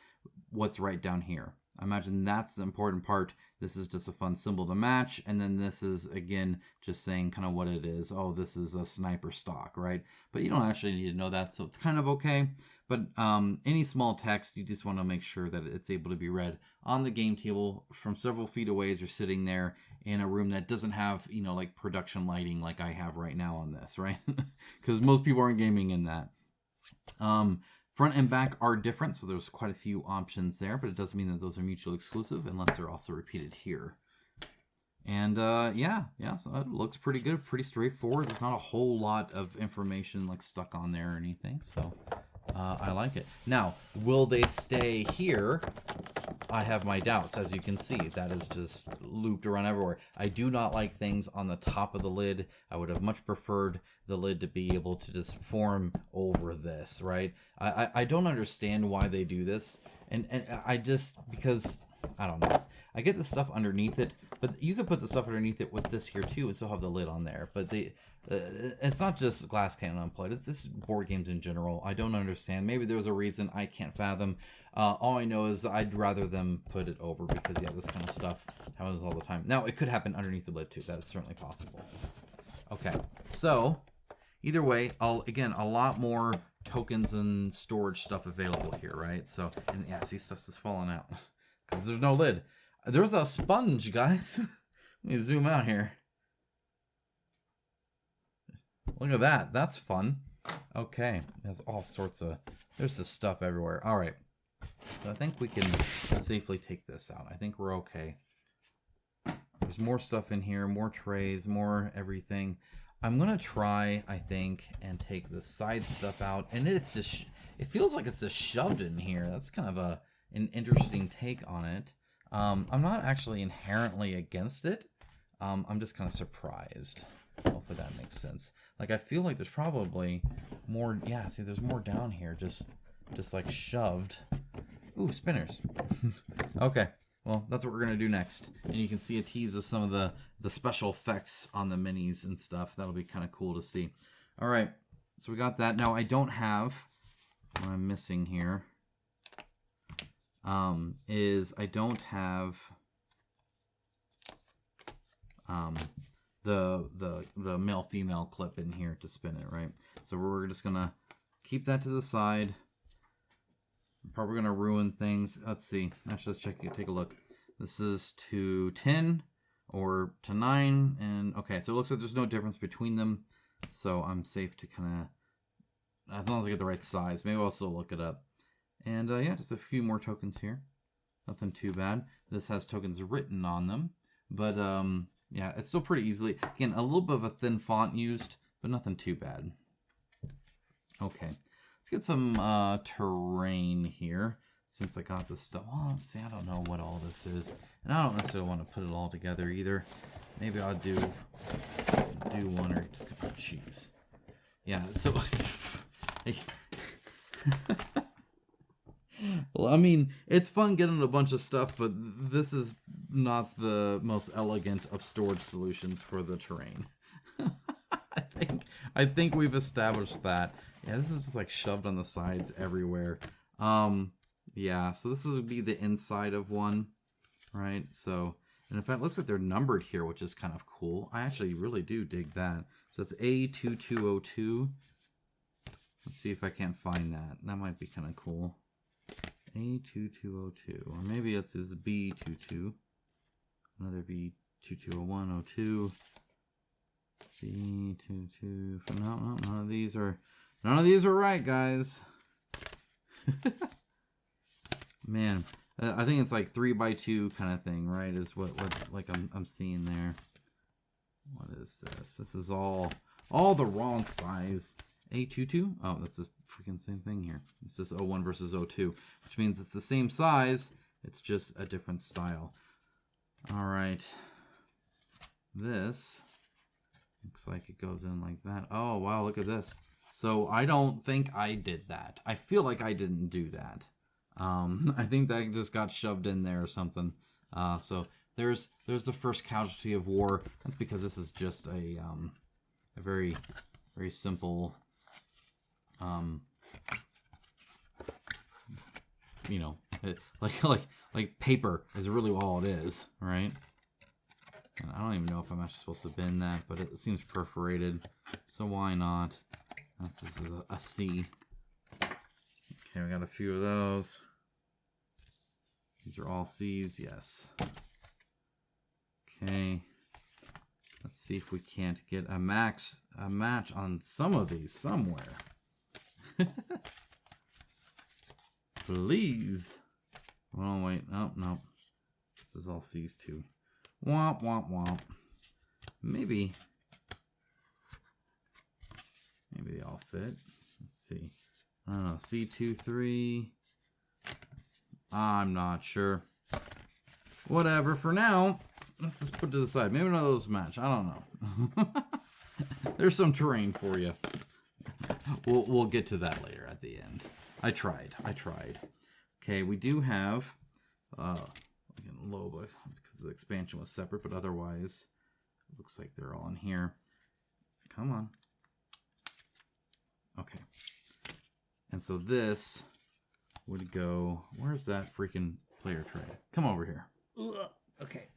what's right down here. I imagine that's the important part. This is just a fun symbol to match, and then this is, again, just saying kind of what it is. Oh, this is a sniper stock, right? But you don't actually need to know that, so it's kind of okay. But any small text, you just want to make sure that it's able to be read on the game table from several feet away as you're sitting there in a room that doesn't have, you know, like production lighting like I have right now on this, right? Because most people aren't gaming in that. Front and back are different, so there's quite a few options there, but it doesn't mean that those are mutually exclusive unless they're also repeated here. And yeah, so it looks pretty good, pretty straightforward. There's not a whole lot of information like stuck on there or anything, so I like it. Now, will they stay here? I have my doubts. As you can see, that is just looped around everywhere. I do not like things on the top of the lid. I would have much preferred the lid to be able to just form over this, right? I don't understand why they do this, and I just, because I don't know. I get the stuff underneath it, but you could put the stuff underneath it with this here too and still have the lid on there. But it's not just Glass Cannon Unplugged. It's just board games in general. I don't understand. Maybe there's a reason I can't fathom. All I know is I'd rather them put it over because, yeah, this kind of stuff happens all the time. Now, it could happen underneath the lid too. That's certainly possible. Okay, so either way, again, a lot more tokens and storage stuff available here, right? So, and yeah, see, stuff's just falling out because there's no lid. There's a sponge, guys. Let me zoom out here. Look at that. That's fun. Okay. There's all sorts of... There's this stuff everywhere. All right. So I think we can safely take this out. I think we're okay. There's more stuff in here. More trays. More everything. I'm going to try, I think, and take the side stuff out. And it's just... It feels like it's just shoved in here. That's kind of an interesting take on it. I'm not actually inherently against it. I'm just kind of surprised. Hopefully that makes sense. Like, I feel like there's probably more. Yeah, see, there's more down here. Just like shoved. Ooh, spinners. Okay. Well, that's what we're going to do next. And you can see a tease of some of the special effects on the minis and stuff. That'll be kind of cool to see. All right. So we got that. Now, I don't have what I'm missing here. I don't have the male-female clip in here to spin it, right? So we're just going to keep that to the side. Probably going to ruin things. Let's see. Actually, let's take a look. This is to 10 or to 9. And okay, so it looks like there's no difference between them. So I'm safe to kind of, as long as I get the right size. Maybe I'll still look it up. And yeah, just a few more tokens here. Nothing too bad. This has tokens written on them. But yeah, it's still pretty easily. Again, a little bit of a thin font used, but nothing too bad. Okay, let's get some terrain here. Since I got this stuff. Oh, see, I don't know what all this is. And I don't necessarily want to put it all together either. Maybe I'll do one or just kind of cheese. Yeah, so well, I mean, it's fun getting a bunch of stuff, but this is not the most elegant of storage solutions for the terrain. I think we've established that. Yeah, this is just like shoved on the sides everywhere. Yeah, so this would be the inside of one, right? So, and in fact, it looks like they're numbered here, which is kind of cool. I actually really do dig that. So it's A2202. Let's see if I can't find that. That might be kind of cool. A2202, or maybe it's this B22. Another B220102. B22. No, none of these are right, guys. Man, I think it's like 3x2 kind of thing, right? Is what like I'm seeing there. What is this? This is all the wrong size. A22? Oh, that's the freaking same thing here. It's just O1 versus O2, which means it's the same size. It's just a different style. All right. This looks like it goes in like that. Oh, wow, look at this. So I don't think I did that. I feel like I didn't do that. I think that just got shoved in there or something. So there's the first casualty of war. That's because this is just a very, very simple, you know, like paper is really all it is, right? And I don't even know if I'm actually supposed to bend that, but it seems perforated, so why not? This is a C. Okay, we got a few of those. These are all C's, yes. Okay. Let's see if we can't get a match on some of these somewhere. Please. Oh, wait. Oh, no. This is all C's too. Womp, womp, womp. Maybe they all fit. Let's see. I don't know. C2, 3. I'm not sure. Whatever. For now, let's just put it to the side. Maybe none of those match. I don't know. There's some terrain for you. We'll get to that later at the end. I tried. Okay, we do have low because the expansion was separate, but otherwise it looks like they're all in here. Come on. Okay. And so this would go, where's that freaking player tray? Come over here. Okay.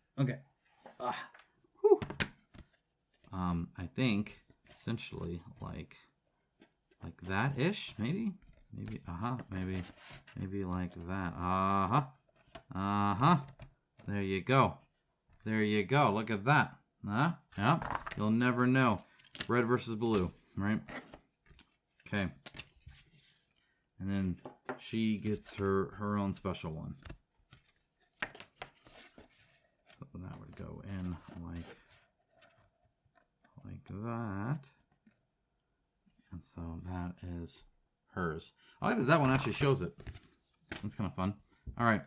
Whew. I think essentially like that-ish, maybe maybe like that. There you go. Look at that. Yeah. You'll never know. Red versus blue, right? Okay. And then she gets her own special one. So that would go in like that. And so that is hers. I like that one actually shows it. That's kind of fun. All right.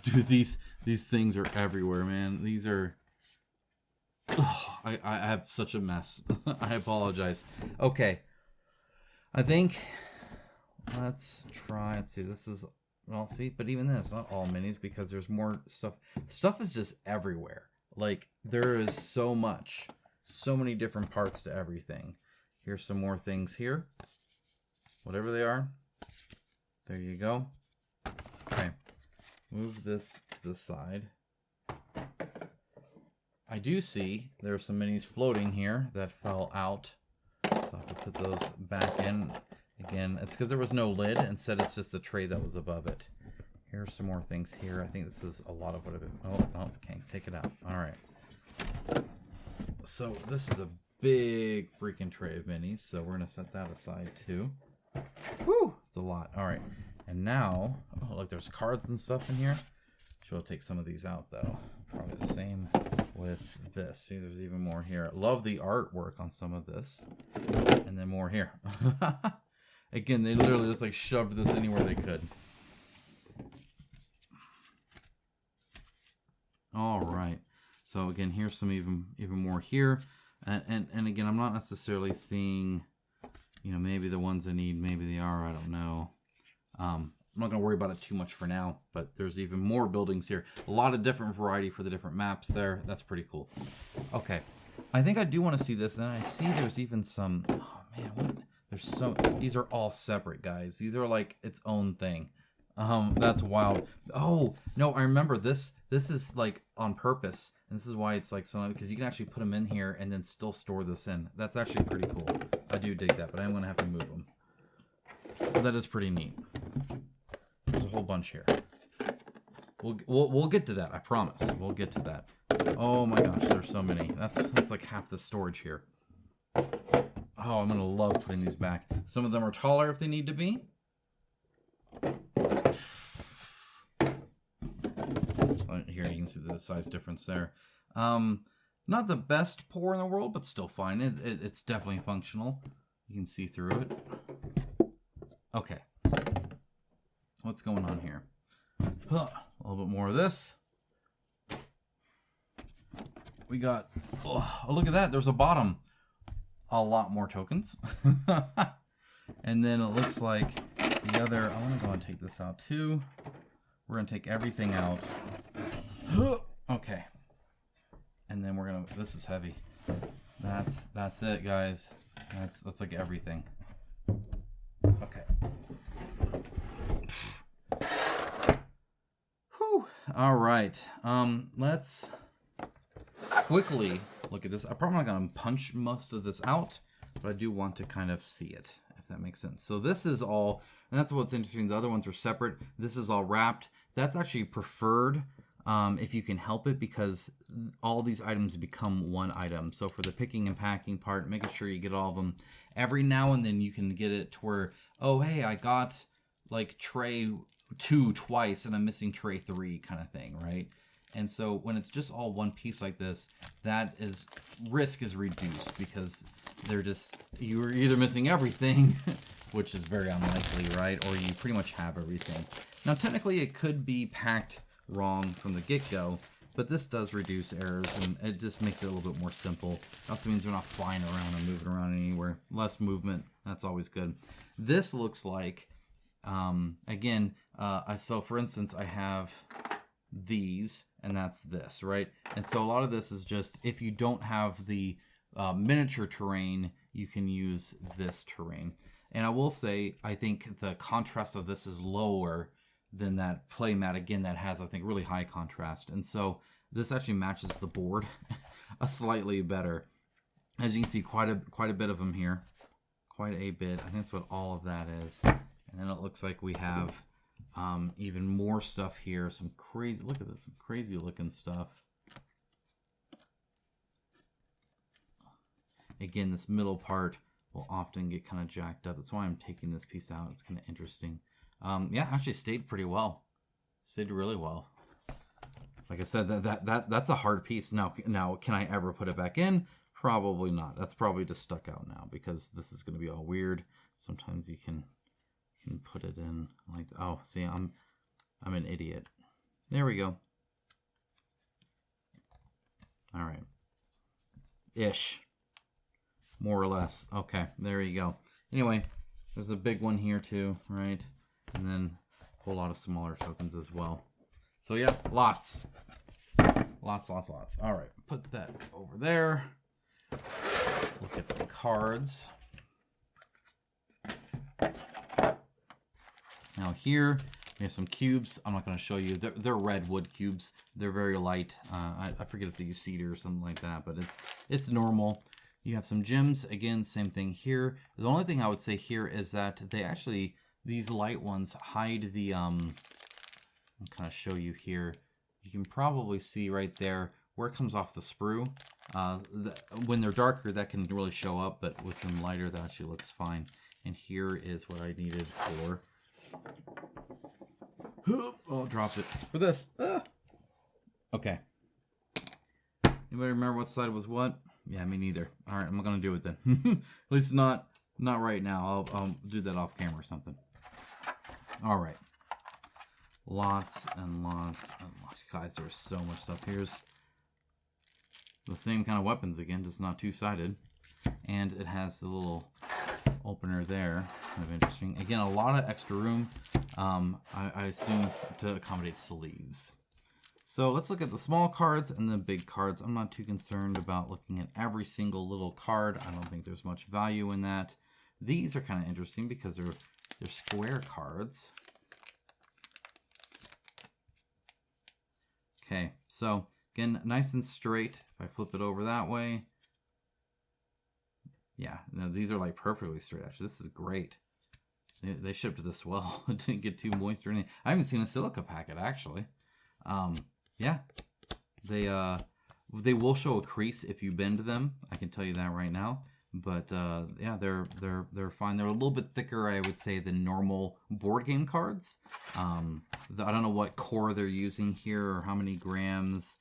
Dude, these things are everywhere, man. These are... Oh, I have such a mess. I apologize. Okay. I think... Let's try... Let's see. This is... Well, see, but even then, it's not all minis because there's more stuff. Stuff is just everywhere. Like, there is so much. So many different parts to everything. Here's some more things here. Whatever they are. There you go. Okay. Move this to the side. I do see there are some minis floating here that fell out. So I have to put those back in. Again, it's because there was no lid. Instead, it's just a tray that was above it. Here's some more things here. I think this is a lot of what I've been... Oh, can't take it out. All right. So this is a big freaking tray of minis. So we're going to set that aside too. Whew, it's a lot. All right. And now, oh, look, there's cards and stuff in here. She'll take some of these out though. Probably the same with this. See, there's even more here. Love the artwork on some of this. And then more here. Again, they literally just like shoved this anywhere they could. All right. So again, here's some even more here. And again, I'm not necessarily seeing, you know, maybe the ones I need, maybe they are, I don't know. I'm not going to worry about it too much for now, but there's even more buildings here. A lot of different variety for the different maps there. That's pretty cool. Okay. I think I do want to see this. And I see there's even some, oh man, what? There's so, these are all separate, guys. These are like its own thing. That's wild. Oh, no, I remember this. This is like on purpose. And this is why it's like so, because you can actually put them in here and then still store this in. That's actually pretty cool. I do dig that, but I'm going to have to move them. But that is pretty neat. There's a whole bunch here. We'll get to that. I promise. We'll get to that. Oh my gosh, there's so many. That's like half the storage here. Oh, I'm gonna love putting these back. Some of them are taller if they need to be. Here you can see the size difference there. Not the best pour in the world, but still fine. It's definitely functional. You can see through it. Okay. What's going on here? A little bit more of this. We got, oh, look at that. There's a bottom. A lot more tokens. And then it looks like the other, I want to go and take this out too. We're going to take everything out. Okay. And then we're going to, this is heavy. That's it, guys. That's like everything. Okay. Whew. All right. Let's quickly look at this. I'm probably not going to punch most of this out, but I do want to kind of see it, if that makes sense. So this is all, and that's what's interesting. The other ones are separate. This is all wrapped. That's actually preferred if you can help it, because all these items become one item. So for the picking and packing part, making sure you get all of them. Every now and then you can get it to where, oh, hey, I got like tray 2 twice and I'm missing tray 3 kind of thing, right? And so when it's just all one piece like this, that is, risk is reduced, because they're just, you're either missing everything, which is very unlikely, right? Or you pretty much have everything. Now, technically it could be packed wrong from the get-go, but this does reduce errors, and it just makes it a little bit more simple. It also means they're not flying around and moving around anywhere. Less movement, that's always good. This looks like, again, so for instance, I have these, and that's this, right? And so a lot of this is just, if you don't have the miniature terrain, you can use this terrain. And I will say, I think the contrast of this is lower than that Playmat, again, that has, I think, really high contrast. And so this actually matches the board a slightly better. As you can see, quite a bit of them here. Quite a bit. I think that's what all of that is. And then it looks like we have even more stuff here. Some crazy, look at this, some crazy looking stuff. Again, this middle part will often get kind of jacked up. That's why I'm taking this piece out. It's kind of interesting. Yeah, actually stayed pretty well. Stayed really well. Like I said, that's a hard piece. Now, can I ever put it back in? Probably not. That's probably just stuck out now, because this is going to be all weird. Sometimes you can put it in like, oh, see, I'm an idiot. There we go. All right. Ish. More or less. Okay, there you go. Anyway, there's a big one here too, right? And then a whole lot of smaller tokens as well. So yeah, lots. Lots. All right, put that over there. Look at some cards. Now here, We have some cubes. I'm not going to show you. They're red wood cubes. They're very light. I forget if they use cedar or something like that, but it's normal. You have some gems. Again, same thing here. The only thing I would say here is that they actually, these light ones hide the, I'll kind of show you here. You can probably see right there where it comes off the sprue. When they're darker, that can really show up, but with them lighter, that actually looks fine. And here is what I needed for... Oh, dropped it. For this. Okay. Anybody remember what side was what? Yeah, me neither. All right, I'm not going to do it then. At least not right now. I'll do that off camera or something. All right. Lots and lots and lots. Guys, there's so much stuff. Here's the same kind of weapons again, just not two-sided. And it has the little opener there. Kind of interesting. Again, a lot of extra room. I assume to accommodate sleeves. So let's look at the small cards and the big cards. I'm not too concerned about looking at every single little card. I don't think there's much value in that. These are kind of interesting because they're square cards. Okay, so again, nice and straight. If I flip it over that way, yeah, no, these are like perfectly straight. Actually, this is great. They shipped this well. It didn't get too moist or anything. I haven't seen a silica packet actually. Yeah, they will show a crease if you bend them. I can tell you that right now. But yeah, they're fine. They're a little bit thicker, I would say, than normal board game cards. I don't know what core they're using here or how many grams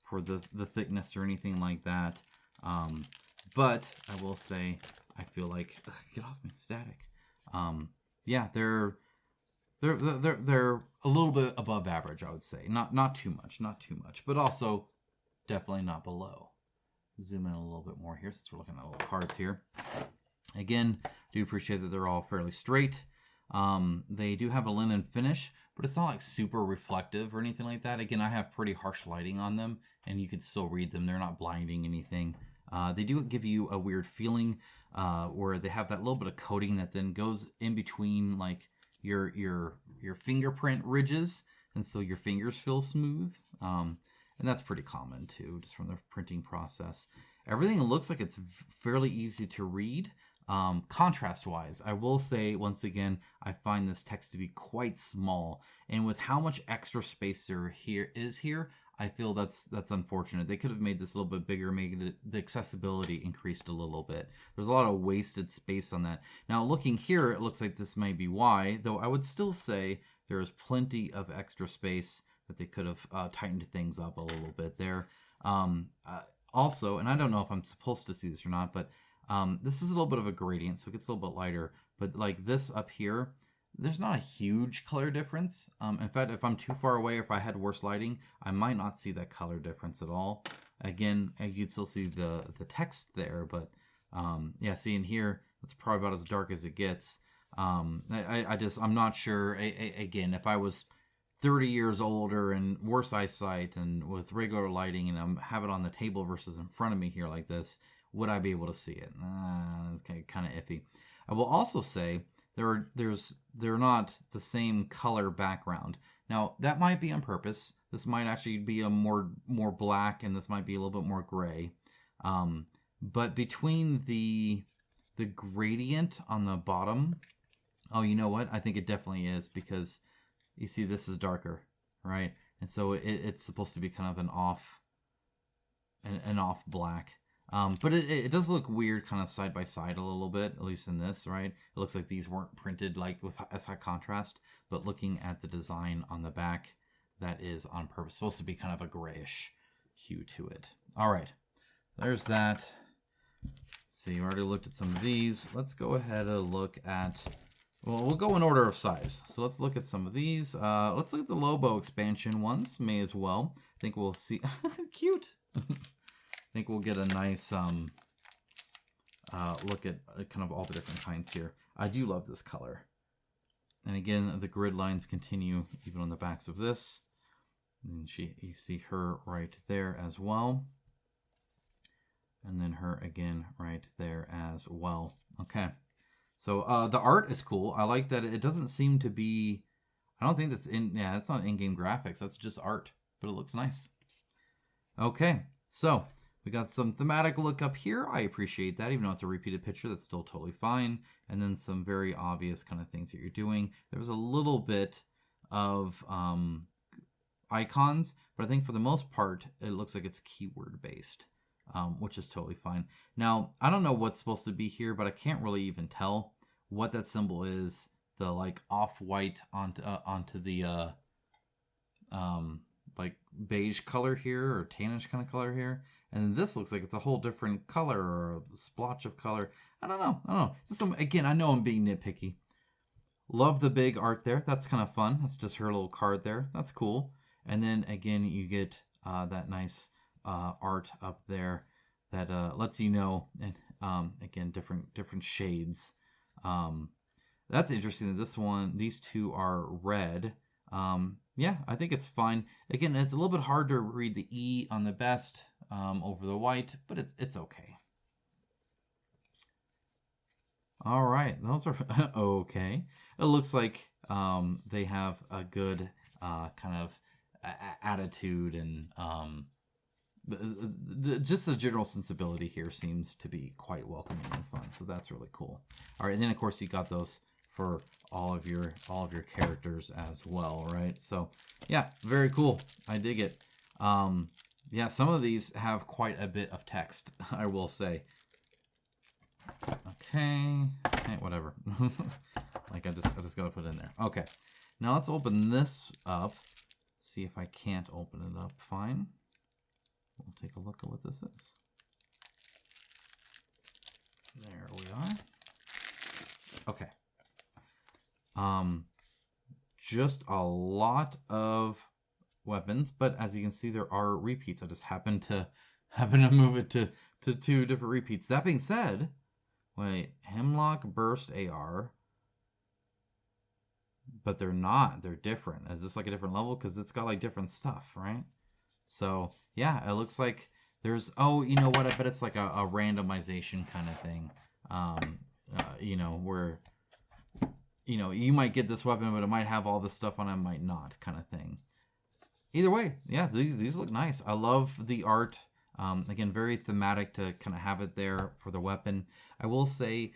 for the thickness or anything like that. But I will say, I feel like get off me, static. Yeah, they're a little bit above average, I would say. Not too much, but also definitely not below. Zoom in a little bit more here since we're looking at little cards here. Again, do appreciate that they're all fairly straight. They do have a linen finish, but it's not like super reflective or anything like that. Again, I have pretty harsh lighting on them, and you can still read them. They're not blinding anything. They do give you a weird feeling where they have that little bit of coating that then goes in between like your fingerprint ridges, and so your fingers feel smooth. And that's pretty common too, just from the printing process. Everything looks like it's fairly easy to read. Contrast-wise, I will say, once again, I find this text to be quite small. And with how much extra space there is here, I feel that's unfortunate. They could have made this a little bit bigger, making the accessibility increased a little bit. There's a lot of wasted space on that. Now, looking here, it looks like this may be why, though I would still say there is plenty of extra space that they could have tightened things up a little bit there. Also, and I don't know if I'm supposed to see this or not, but this is a little bit of a gradient, so it gets a little bit lighter. But like this up here, there's not a huge color difference. In fact, if I'm too far away or if I had worse lighting, I might not see that color difference at all. Again, you'd still see the text there, but yeah, see in here, it's probably about as dark as it gets. I'm not sure. Again, if I was 30 years older and worse eyesight and with regular lighting and I have it on the table versus in front of me here like this, would I be able to see it? It's kind of iffy. I will also say they're not the same color background. Now, that might be on purpose. This might actually be a more black, and this might be a little bit more gray. But between the gradient on the bottom, oh, you know what? I think it definitely is, because you see this is darker, right? And so it's supposed to be kind of an off black. But it does look weird kind of side by side a little bit, at least in this, right? It looks like these weren't printed like with as high contrast, but looking at the design on the back, that is on purpose. It's supposed to be kind of a grayish hue to it. All right, there's that. See, you already looked at some of these. Let's go ahead and look at, well, we'll go in order of size. So let's look at some of these. Let's look at the Lobo expansion ones, may as well. I think we'll see, cute. I think we'll get a nice look at kind of all the different kinds here. I do love this color. And again, the grid lines continue even on the backs of this. And you see her right there as well. And then her again right there as well. Okay. So the art is cool. I like that it doesn't seem to be, I don't think that's yeah, that's not in-game graphics. That's just art, but it looks nice. Okay, so we got some thematic look up here. I appreciate that, even though it's a repeated picture, that's still totally fine. And then some very obvious kind of things that you're doing. There's a little bit of icons, but I think for the most part, it looks like it's keyword based, which is totally fine. Now, I don't know what's supposed to be here, but I can't really even tell what that symbol is. The like off-white onto the like beige color here, or tannish kind of color here, and this looks like it's a whole different color or a splotch of color. I don't know. Just again, I know I'm being nitpicky. Love the big art there. That's kind of fun. That's just her little card there. That's cool. And then again, you get that nice art up there that lets you know, and again, different shades. That's interesting that these two are red. Yeah, I think it's fine. Again, it's a little bit hard to read the E on the best over the white, but it's okay. All right, those are okay. It looks like they have a good kind of attitude, and just the general sensibility here seems to be quite welcoming and fun. So that's really cool. All right, and then of course you got those for all of your characters as well, right? So yeah, very cool. I dig it. Yeah, some of these have quite a bit of text, I will say. Okay, whatever. Like I just gotta put it in there. Okay, now let's open this up. See if I can't open it up. Fine. We'll take a look at what this is. There we are. Okay. Just a lot of weapons, but as you can see, there are repeats. I just happen to move it to 2 different repeats. That being said, wait, Hemlock Burst AR, but they're not. They're different. Is this like a different level? Because it's got like different stuff, right? So yeah, it looks like there's, oh, you know what? I bet it's like a randomization kind of thing. You know, where, you know, you might get this weapon, but it might have all this stuff on it, might not, kind of thing. Either way, yeah, these look nice. I love the art. Again, very thematic to kind of have it there for the weapon. I will say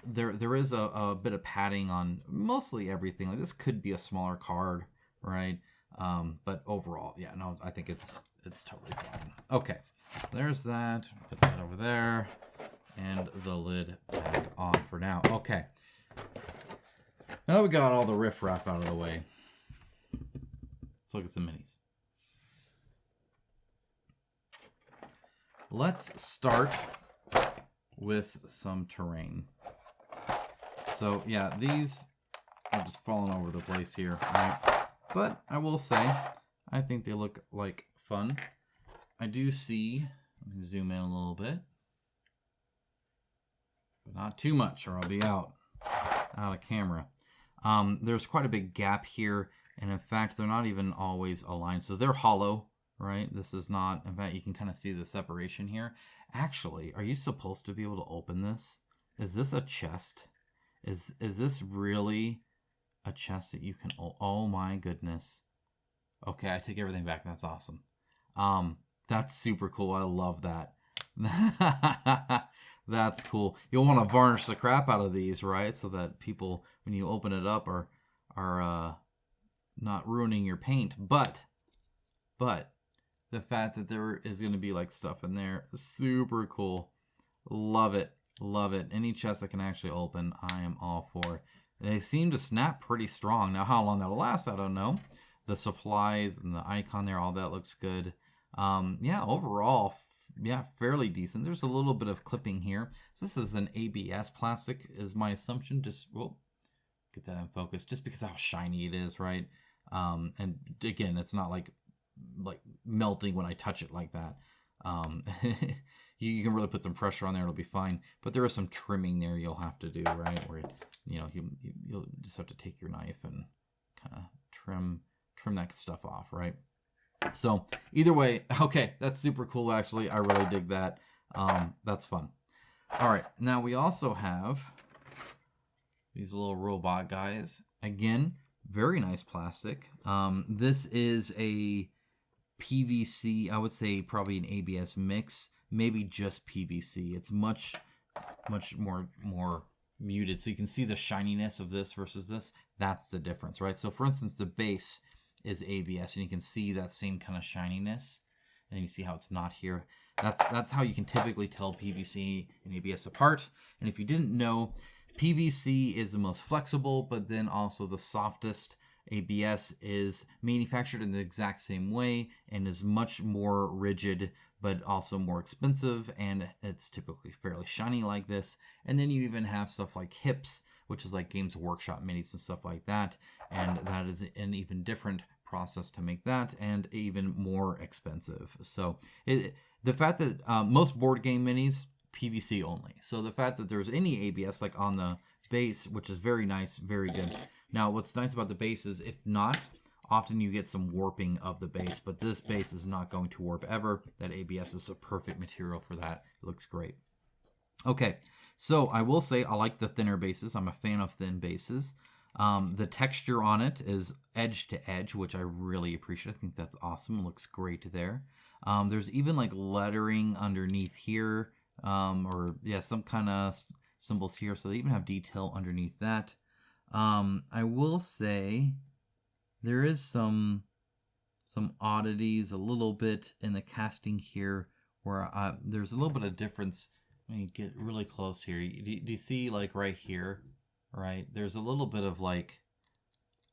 there is a bit of padding on mostly everything. Like this could be a smaller card, right? But overall, yeah, no, I think it's totally fine. Okay, there's that. Put that over there, and the lid back on for now. Okay. Now we got all the riffraff out of the way. Let's look at some minis. Let's start with some terrain. So yeah, these are just falling over the place here, right? But I will say, I think they look like fun. I do see, let me zoom in a little bit, but not too much or I'll be out of camera. There's quite a big gap here, and in fact, they're not even always aligned. So they're hollow, right? This is not, in fact, you can kind of see the separation here. Actually, are you supposed to be able to open this? Is this a chest? Is this really a chest that you can, oh my goodness. Okay, I take everything back. That's awesome. That's super cool. I love that. That's cool. You'll want to varnish the crap out of these, right? So that people, when you open it up, are not ruining your paint. But the fact that there is going to be like stuff in there, super cool. Love it. Love it. Any chest that can actually open, I am all for. They seem to snap pretty strong. Now, how long that'll last, I don't know. The supplies and the icon there, all that looks good. Yeah, overall, yeah, fairly decent. There's a little bit of clipping here. So this is an ABS plastic, is my assumption. Just, well, get that in focus, just because of how shiny it is, right? And again, it's not like melting when I touch it like that. You can really put some pressure on there, it'll be fine. But there is some trimming there you'll have to do, right? Where, you know, you'll just have to take your knife and kind of trim that stuff off, right? So either way, okay, that's super cool, actually. I really dig that. That's fun. All right, now we also have these little robot guys. Again, Very nice plastic. This is a PVC, I would say probably an ABS mix, maybe just PVC. It's much more muted. So you can see the shininess of this versus this. That's the difference, right? So for instance, the base is ABS, and you can see that same kind of shininess. And you see how it's not here. That's how you can typically tell PVC and ABS apart. And if you didn't know, PVC is the most flexible, but then also the softest. ABS is manufactured in the exact same way and is much more rigid, but also more expensive, and it's typically fairly shiny like this. And then you even have stuff like HIPS, which is like Games Workshop minis and stuff like that, and that is an even different process to make that, and even more expensive. So the fact that most board game minis, PVC only. So the fact that there's any ABS like on the base, which is very nice, very good. Now, what's nice about the base is if not, often you get some warping of the base, but this base is not going to warp ever. That ABS is a perfect material for that. It looks great. Okay, so I will say I like the thinner bases. I'm a fan of thin bases. The texture on it is edge to edge, which I really appreciate. I think that's awesome. It looks great there. There's even like lettering underneath here, or yeah, some kind of symbols here. So they even have detail underneath that. I will say there is some oddities a little bit in the casting here where there's a little bit of difference. When you get really close here, do you see like right here, right? There's a little bit of like,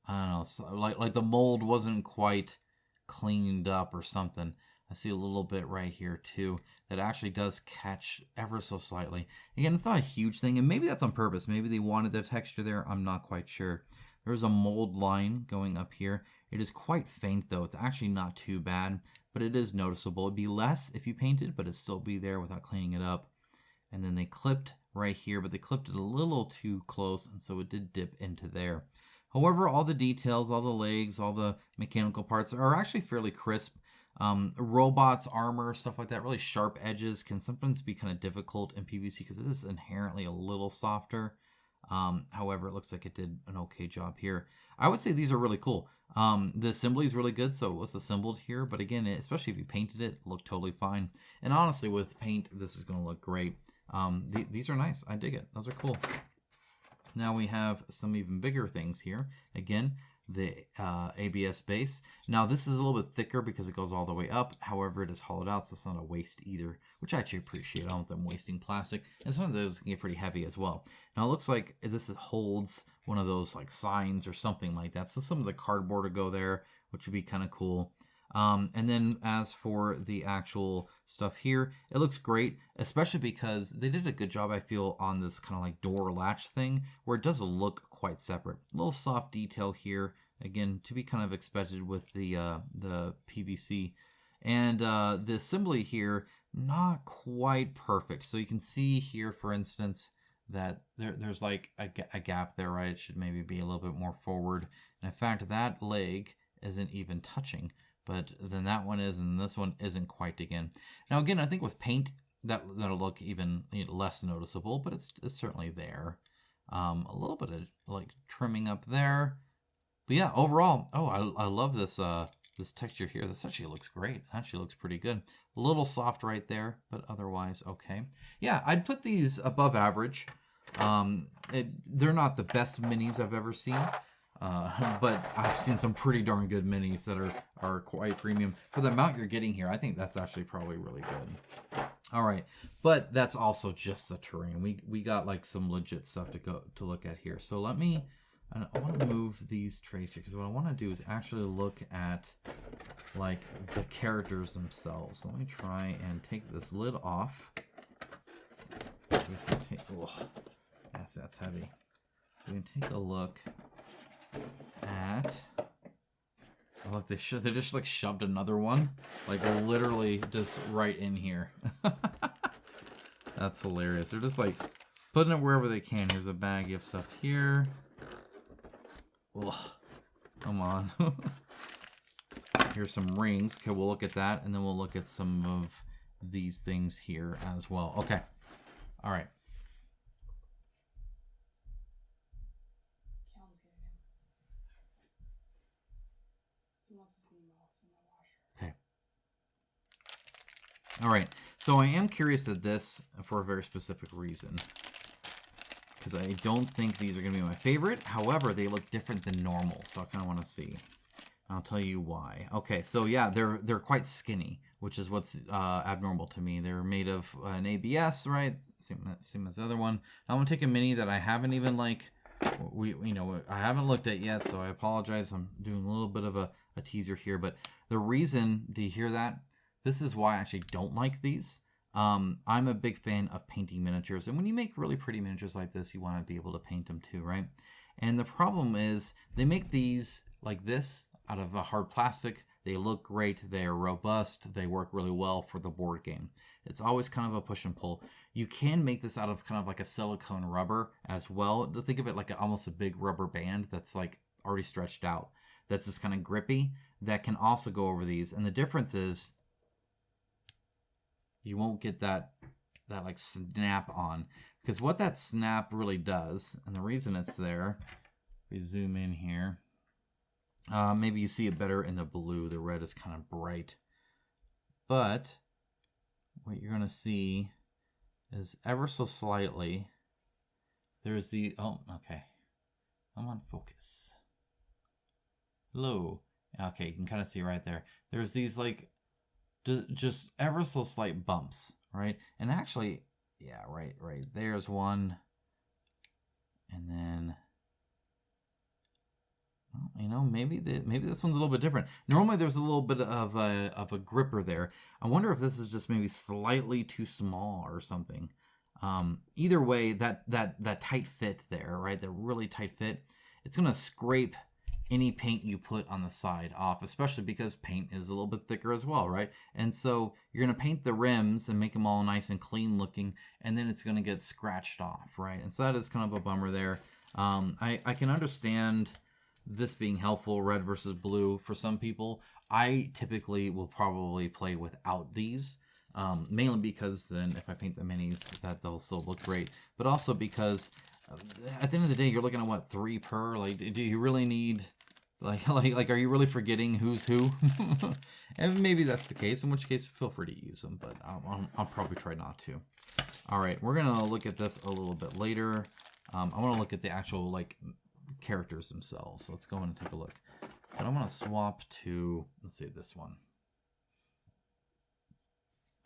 I don't know, like the mold wasn't quite cleaned up or something. I see a little bit right here too that actually does catch ever so slightly. Again, it's not a huge thing, and maybe that's on purpose. Maybe they wanted the texture there. I'm not quite sure. There's a mold line going up here. It is quite faint though. It's actually not too bad, but it is noticeable. It'd be less if you painted, but it'd still be there without cleaning it up. And then they clipped right here, but they clipped it a little too close, and so it did dip into there. However, all the details, all the legs, all the mechanical parts are actually fairly crisp. Robots, armor, stuff like that, really sharp edges can sometimes be kind of difficult in PVC because it is inherently a little softer. However, it looks like it did an okay job here. I would say these are really cool. The assembly is really good, so it was assembled here, but again, especially if you painted it, it looked totally fine. And honestly, with paint, this is going to look great. These are nice. I dig it. Those are cool. Now we have some even bigger things here. Again, the ABS base. Now this is a little bit thicker because it goes all the way up. However, it is hollowed out, so it's not a waste either, which I actually appreciate. I don't want them wasting plastic. And some of those can get pretty heavy as well. Now it looks like this holds one of those like signs or something like that. So some of the cardboard will go there, which would be kind of cool. And then as for the actual stuff here, it looks great, especially because they did a good job, I feel, on this kind of like door latch thing, where it does look quite separate. A little soft detail here, again, to be kind of expected with the PVC. And the assembly here, not quite perfect. So you can see here, for instance, that there's like a gap there, right? It should maybe be a little bit more forward. And in fact, that leg isn't even touching. But then that one is, and this one isn't quite again. Now again, I think with paint, that'll look even less noticeable, but it's certainly there. A little bit of like trimming up there. But yeah, overall, I love this this texture here. This actually looks great. Actually looks pretty good. A little soft right there, but otherwise okay. Yeah, I'd put these above average. They're not the best minis I've ever seen. But I've seen some pretty darn good minis that are quite premium. For the amount you're getting here, I think that's actually probably really good. All right, but that's also just the terrain. We got like some legit stuff to look at here. So I want to move these trays here because what I want to do is actually look at like the characters themselves. So let me try and take this lid off. Yes, that's heavy. So we can take a look at, oh, look, they just like shoved another one, like literally just right in here. That's hilarious. They're just like putting it wherever they can. Here's a bag of stuff here. Ugh, come on. Here's some rings. Okay, we'll look at that, and then we'll look at some of these things here as well. Okay, all right. All right, so I am curious at this for a very specific reason, because I don't think these are going to be my favorite. However, they look different than normal, so I kind of want to see. I'll tell you why. Okay, so yeah, they're quite skinny, which is what's abnormal to me. They're made of an ABS, right? Same as the other one. I'm gonna take a mini that I haven't even I haven't looked at yet, so I apologize. I'm doing a little bit of a teaser here, but the reason, do you hear that? This is why I actually don't like these. I'm a big fan of painting miniatures, and when you make really pretty miniatures like this, you want to be able to paint them too, right? And the problem is they make these like this out of a hard plastic. They look great, they're robust, they work really well for the board game. It's always kind of a push and pull. You can make this out of kind of like a silicone rubber as well. Think of it like almost a big rubber band that's like already stretched out. That's just kind of grippy. That can also go over these. And the difference is you won't get that like snap on. Because what that snap really does, and the reason it's there, we zoom in here. Maybe you see it better in the blue. The red is kind of bright. But what you're going to see is ever so slightly, there's the, oh, okay. I'm on focus. Hello. Okay, you can kind of see right there. There's these like, just ever so slight bumps, right? And actually, yeah, right. There's one. And then, maybe this one's a little bit different. Normally there's a little bit of a gripper there. I wonder if this is just maybe slightly too small or something. Either way, that tight fit there, right? The really tight fit, it's gonna scrape any paint you put on the side off, especially because paint is a little bit thicker as well, right? And so you're gonna paint the rims and make them all nice and clean looking, and then it's gonna get scratched off, right? And so that is kind of a bummer there. I can understand this being helpful, red versus blue for some people. I typically will probably play without these, mainly because then if I paint the minis, that they'll still look great, but also because at the end of the day, you're looking at what, 3 per? Like, do you really need like are you really forgetting who's who? And maybe that's the case, in which case feel free to use them, but I'll probably try not to. All right, we're gonna look at this a little bit later. I want to look at the actual like characters themselves. So let's go and take a look. But I'm going to swap to, let's see, this one.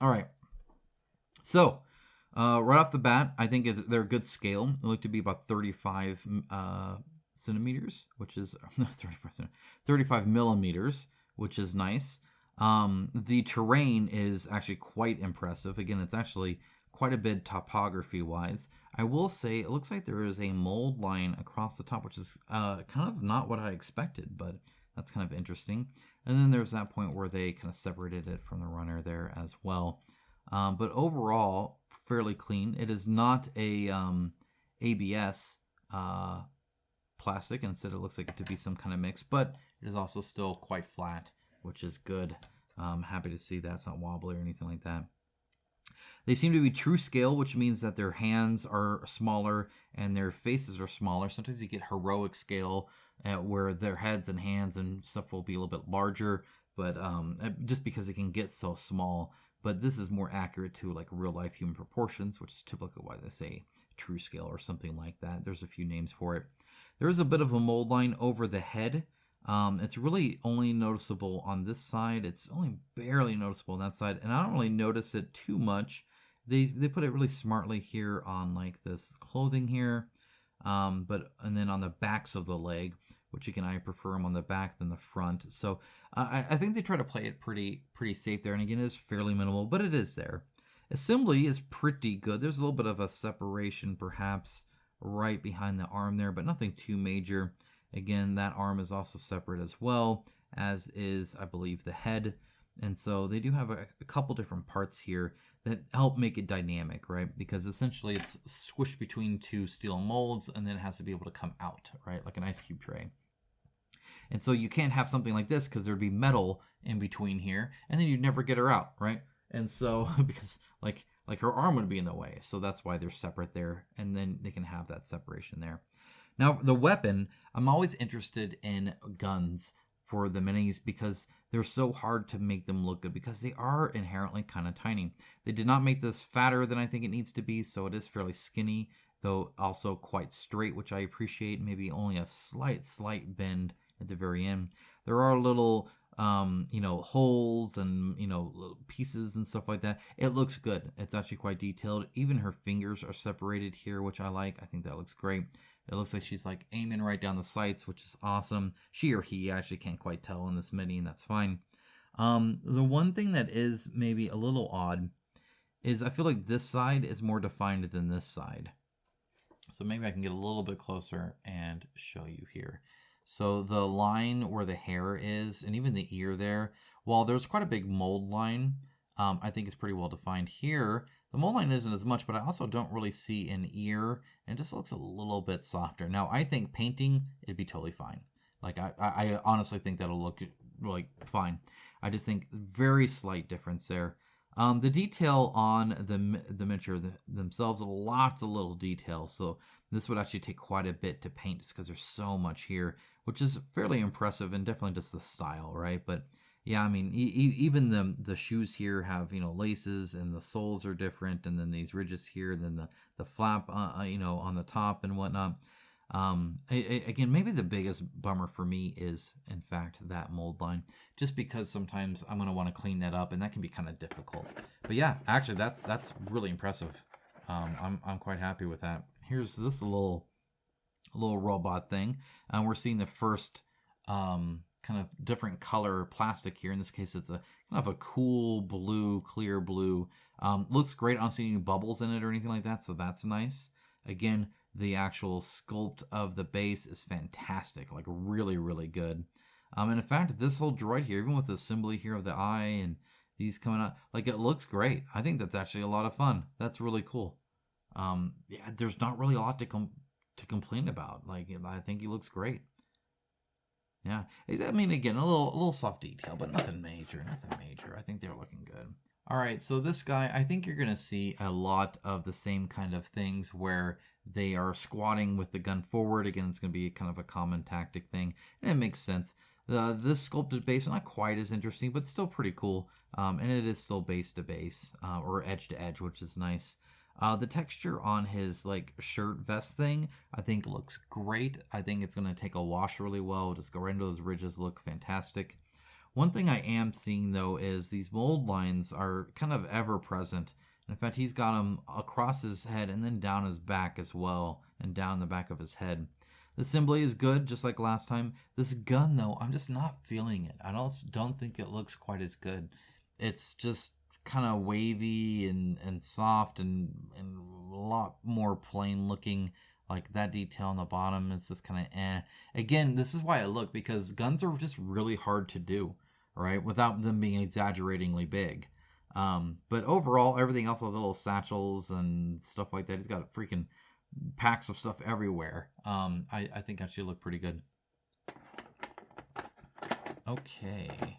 All right. So right off the bat, I think they're a good scale. They look to be about 35 centimeters, which is 35 millimeters, which is nice. The terrain is actually quite impressive. Again, it's actually quite a bit topography-wise. I will say it looks like there is a mold line across the top, which is kind of not what I expected, but that's kind of interesting. And then there's that point where they kind of separated it from the runner there as well. But overall, fairly clean. It is not a ABS plastic. Instead, it looks like it to be some kind of mix, but it is also still quite flat, which is good. I'm happy to see that it's not wobbly or anything like that. They seem to be true scale, which means that their hands are smaller and their faces are smaller. Sometimes you get heroic scale where their heads and hands and stuff will be a little bit larger, but just because it can get so small. But this is more accurate to like real life human proportions, which is typically why they say true scale or something like that. There's a few names for it. There is a bit of a mold line over the head. It's really only noticeable on this side. It's only barely noticeable on that side, and I don't really notice it too much. They put it really smartly here on like this clothing here, and then on the backs of the leg, which again I prefer them on the back than the front. So I think they try to play it pretty safe there, and again it is fairly minimal, but it is there. Assembly is pretty good. There's a little bit of a separation perhaps right behind the arm there, but nothing too major. Again, that arm is also separate as well, as is, I believe, the head. And so they do have a couple different parts here that help make it dynamic, right? Because essentially it's squished between 2 steel molds, and then it has to be able to come out, right? Like an ice cube tray. And so you can't have something like this because there'd be metal in between here, and then you'd never get her out, right? And so, because like her arm would be in the way. So that's why they're separate there, and then they can have that separation there. Now, the weapon, I'm always interested in guns for the minis because they're so hard to make them look good because they are inherently kind of tiny. They did not make this fatter than I think it needs to be, so it is fairly skinny, though also quite straight, which I appreciate. Maybe only a slight bend at the very end. There are little holes and little pieces and stuff like that. It looks good. It's actually quite detailed. Even her fingers are separated here, which I like. I think that looks great. It looks like she's like aiming right down the sights, which is awesome. She or he, I actually can't quite tell in this mini, and that's fine. The one thing that is maybe a little odd is I feel like this side is more defined than this side. So maybe I can get a little bit closer and show you here. So the line where the hair is, and even the ear there, while there's quite a big mold line, I think it's pretty well defined here. The mold line isn't as much, but I also don't really see an ear, and it just looks a little bit softer. Now, I think painting, it'd be totally fine. Like, I honestly think that'll look like fine. I just think very slight difference there. The detail on the miniature themselves, lots of little detail. So this would actually take quite a bit to paint just because there's so much here, which is fairly impressive and definitely just the style, right? But yeah, I mean, even the shoes here have, laces and the soles are different. And then these ridges here, and then the flap, on the top and whatnot. Again, maybe the biggest bummer for me is, in fact, that mold line, just because sometimes I'm going to want to clean that up, and that can be kind of difficult. But yeah, actually, that's really impressive. I'm quite happy with that. Here's this little robot thing, and we're seeing the first kind of different color plastic here. In this case, it's a kind of a cool blue, clear blue. Looks great. I don't see any bubbles in it or anything like that, so that's nice. Again, the actual sculpt of the base is fantastic, like really, really good. And in fact, this whole droid here, even with the assembly here of the eye and these coming out, like it looks great. I think that's actually a lot of fun. That's really cool. Yeah, there's not really a lot to complain about. Like, I think he looks great. Yeah, I mean, again, a little soft detail, but nothing major. I think they're looking good. All right, so this guy, I think you're going to see a lot of the same kind of things where they are squatting with the gun forward. Again, it's going to be kind of a common tactic thing, and it makes sense. This sculpted base is not quite as interesting, but still pretty cool, and it is still base to base, or edge to edge, which is nice. The texture on his shirt vest thing, I think looks great. I think it's going to take a wash really well. Just go right into those ridges, look fantastic. One thing I am seeing, though, is these mold lines are kind of ever present. In fact, he's got them across his head and then down his back as well, and down the back of his head. The assembly is good, just like last time. This gun, though, I'm just not feeling it. I don't think it looks quite as good. It's just kind of wavy and soft and a lot more plain looking. Like that detail on the bottom is just kind of eh. Again, this is why I look, because guns are just really hard to do, right? Without them being exaggeratingly big. But overall, everything else, with little satchels and stuff like that, he's got freaking packs of stuff everywhere. I think actually look pretty good. Okay.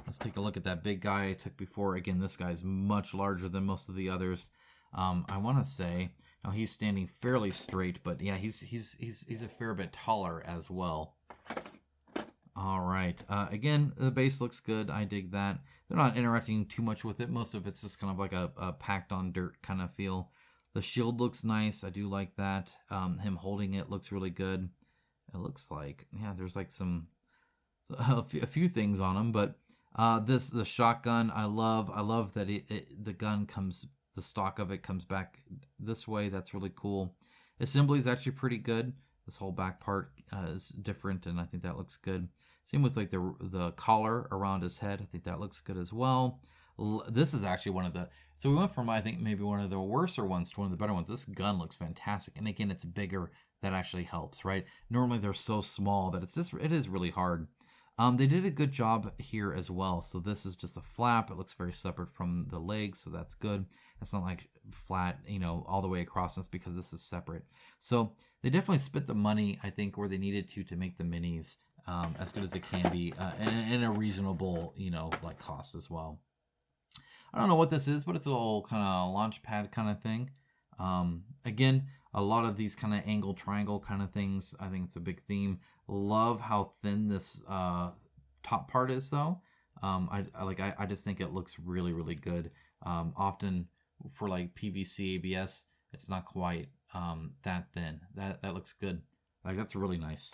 Let's take a look at that big guy I took before. Again, this guy's much larger than most of the others. I want to say, now he's standing fairly straight, but yeah, he's a fair bit taller as well. All right. Again, the base looks good. I dig that. They're not interacting too much with it. Most of it's just kind of like a packed on dirt kind of feel. The shield looks nice. I do like that. Him holding it looks really good. It looks like, yeah, there's like a few things on him, but the shotgun, I love that the gun comes, the stock of it comes back this way. That's really cool. Assembly is actually pretty good. This whole back part is different, and I think that looks good. Same with like the collar around his head. I think that looks good as well. This is actually so we went from, I think, maybe one of the worser ones to one of the better ones. This gun looks fantastic, and again, it's bigger. That actually helps, right? Normally they're so small that it is really hard. They did a good job here as well. So this is just a flap. It looks very separate from the legs, so that's good. It's not like flat, all the way across. That's because this is separate. So they definitely spent the money, I think, where they needed to make the minis as good as it can be, and a reasonable, cost as well. I don't know what this is, but it's a little kind of launch pad kind of thing. Again, a lot of these kind of angle triangle kind of things, I think it's a big theme. Love how thin this top part is though. I just think it looks really, really good. Often for like PVC ABS, it's not quite that thin. That looks good. Like, that's really nice.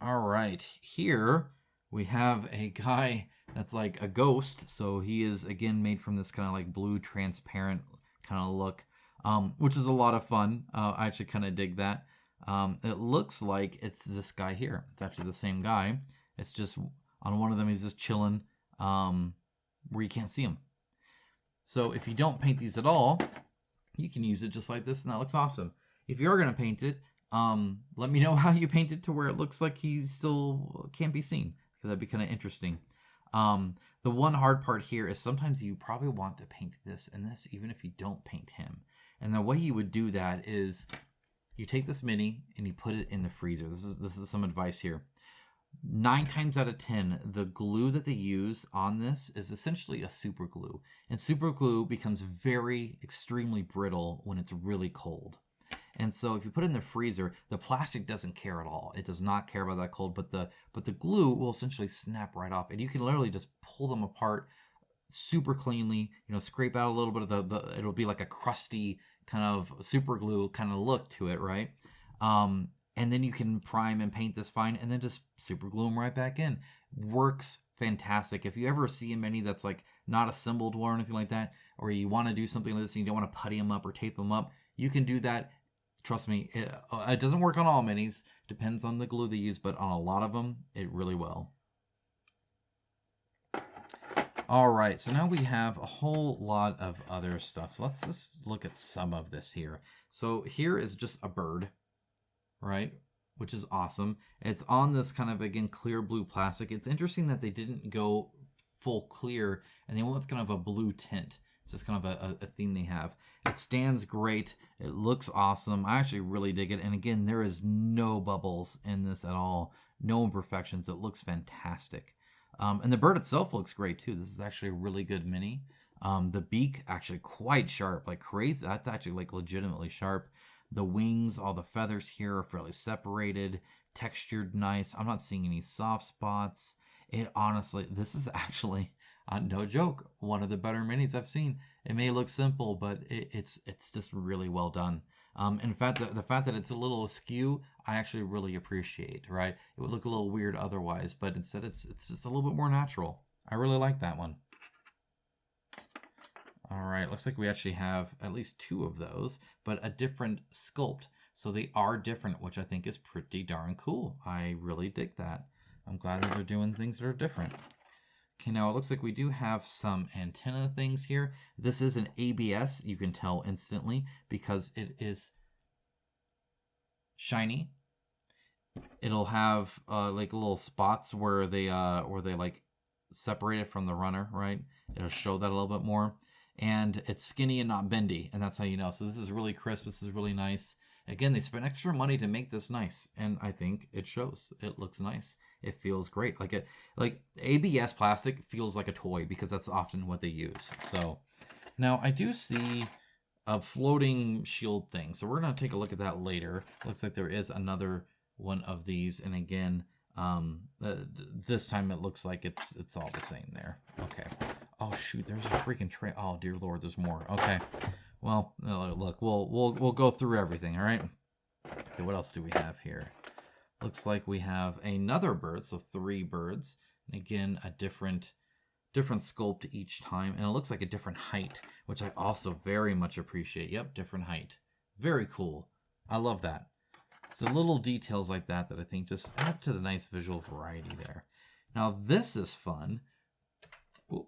All right, here we have a guy that's like a ghost. So he is, again, made from this kind of like blue transparent kind of look, which is a lot of fun. I actually kind of dig that. It looks like it's this guy here. It's actually the same guy. It's just on one of them, he's just chilling where you can't see him. So if you don't paint these at all, you can use it just like this, and that looks awesome. If you're going to paint it, let me know how you paint it to where it looks like he still can't be seen, because that'd be kind of interesting. The one hard part here is sometimes you probably want to paint this and this even if you don't paint him. And the way you would do that is you take this mini and you put it in the freezer. This is some advice here. 9 times out of 10, the glue that they use on this is essentially a super glue. And super glue becomes very extremely brittle when it's really cold. And so if you put it in the freezer, the plastic doesn't care at all. It does not care about that cold, but the glue will essentially snap right off. And you can literally just pull them apart super cleanly, scrape out a little bit of it'll be like a crusty kind of super glue kind of look to it, right? And then you can prime and paint this fine and then just super glue them right back in. Works fantastic. If you ever see a mini that's like not assembled or anything like that, or you want to do something like this and you don't want to putty them up or tape them up, you can do that. Trust me, it doesn't work on all minis. Depends on the glue they use, but on a lot of them, it really will. All right, so now we have a whole lot of other stuff. So let's just look at some of this here. So here is just a bird, right? Which is awesome. It's on this kind of, again, clear blue plastic. It's interesting that they didn't go full clear and they went with kind of a blue tint. It's just kind of a theme they have. It stands great. It looks awesome. I actually really dig it. And again, there is no bubbles in this at all. No imperfections. It looks fantastic. And the bird itself looks great too. This is actually a really good mini. The beak actually quite sharp, like crazy. That's actually like legitimately sharp. The wings, all the feathers here are fairly separated, textured nice. I'm not seeing any soft spots. It honestly, this is actually, no joke, one of the better minis I've seen. It may look simple, but it's just really well done. In fact, the fact that it's a little askew, I actually really appreciate, right? It would look a little weird otherwise, but instead it's just a little bit more natural. I really like that one. All right, looks like we actually have at least 2 of those, but a different sculpt. So they are different, which I think is pretty darn cool. I really dig that. I'm glad that they're doing things that are different. Okay, now it looks like we do have some antenna things here. This is an ABS. You can tell instantly because it is shiny. It'll have like little spots where they like separate it from the runner, right? It'll show that a little bit more. And it's skinny and not bendy, and that's how you know. So this is really crisp. This is really nice. Again, they spent extra money to make this nice, and I think it shows. It looks nice. It feels great. Like ABS plastic feels like a toy because that's often what they use. So now I do see a floating shield thing. So we're going to take a look at that later. Looks like there is another one of these, and again, this time it looks like it's all the same there. Okay. Oh shoot, there's a freaking tray. Oh dear Lord, there's more. Okay. Well, look, we'll go through everything, all right? Okay, what else do we have here? Looks like we have another bird, so 3 birds. And again, a different sculpt each time. And it looks like a different height, which I also very much appreciate. Yep, different height. Very cool. I love that. So little details like that I think just add to the nice visual variety there. Now this is fun. Ooh.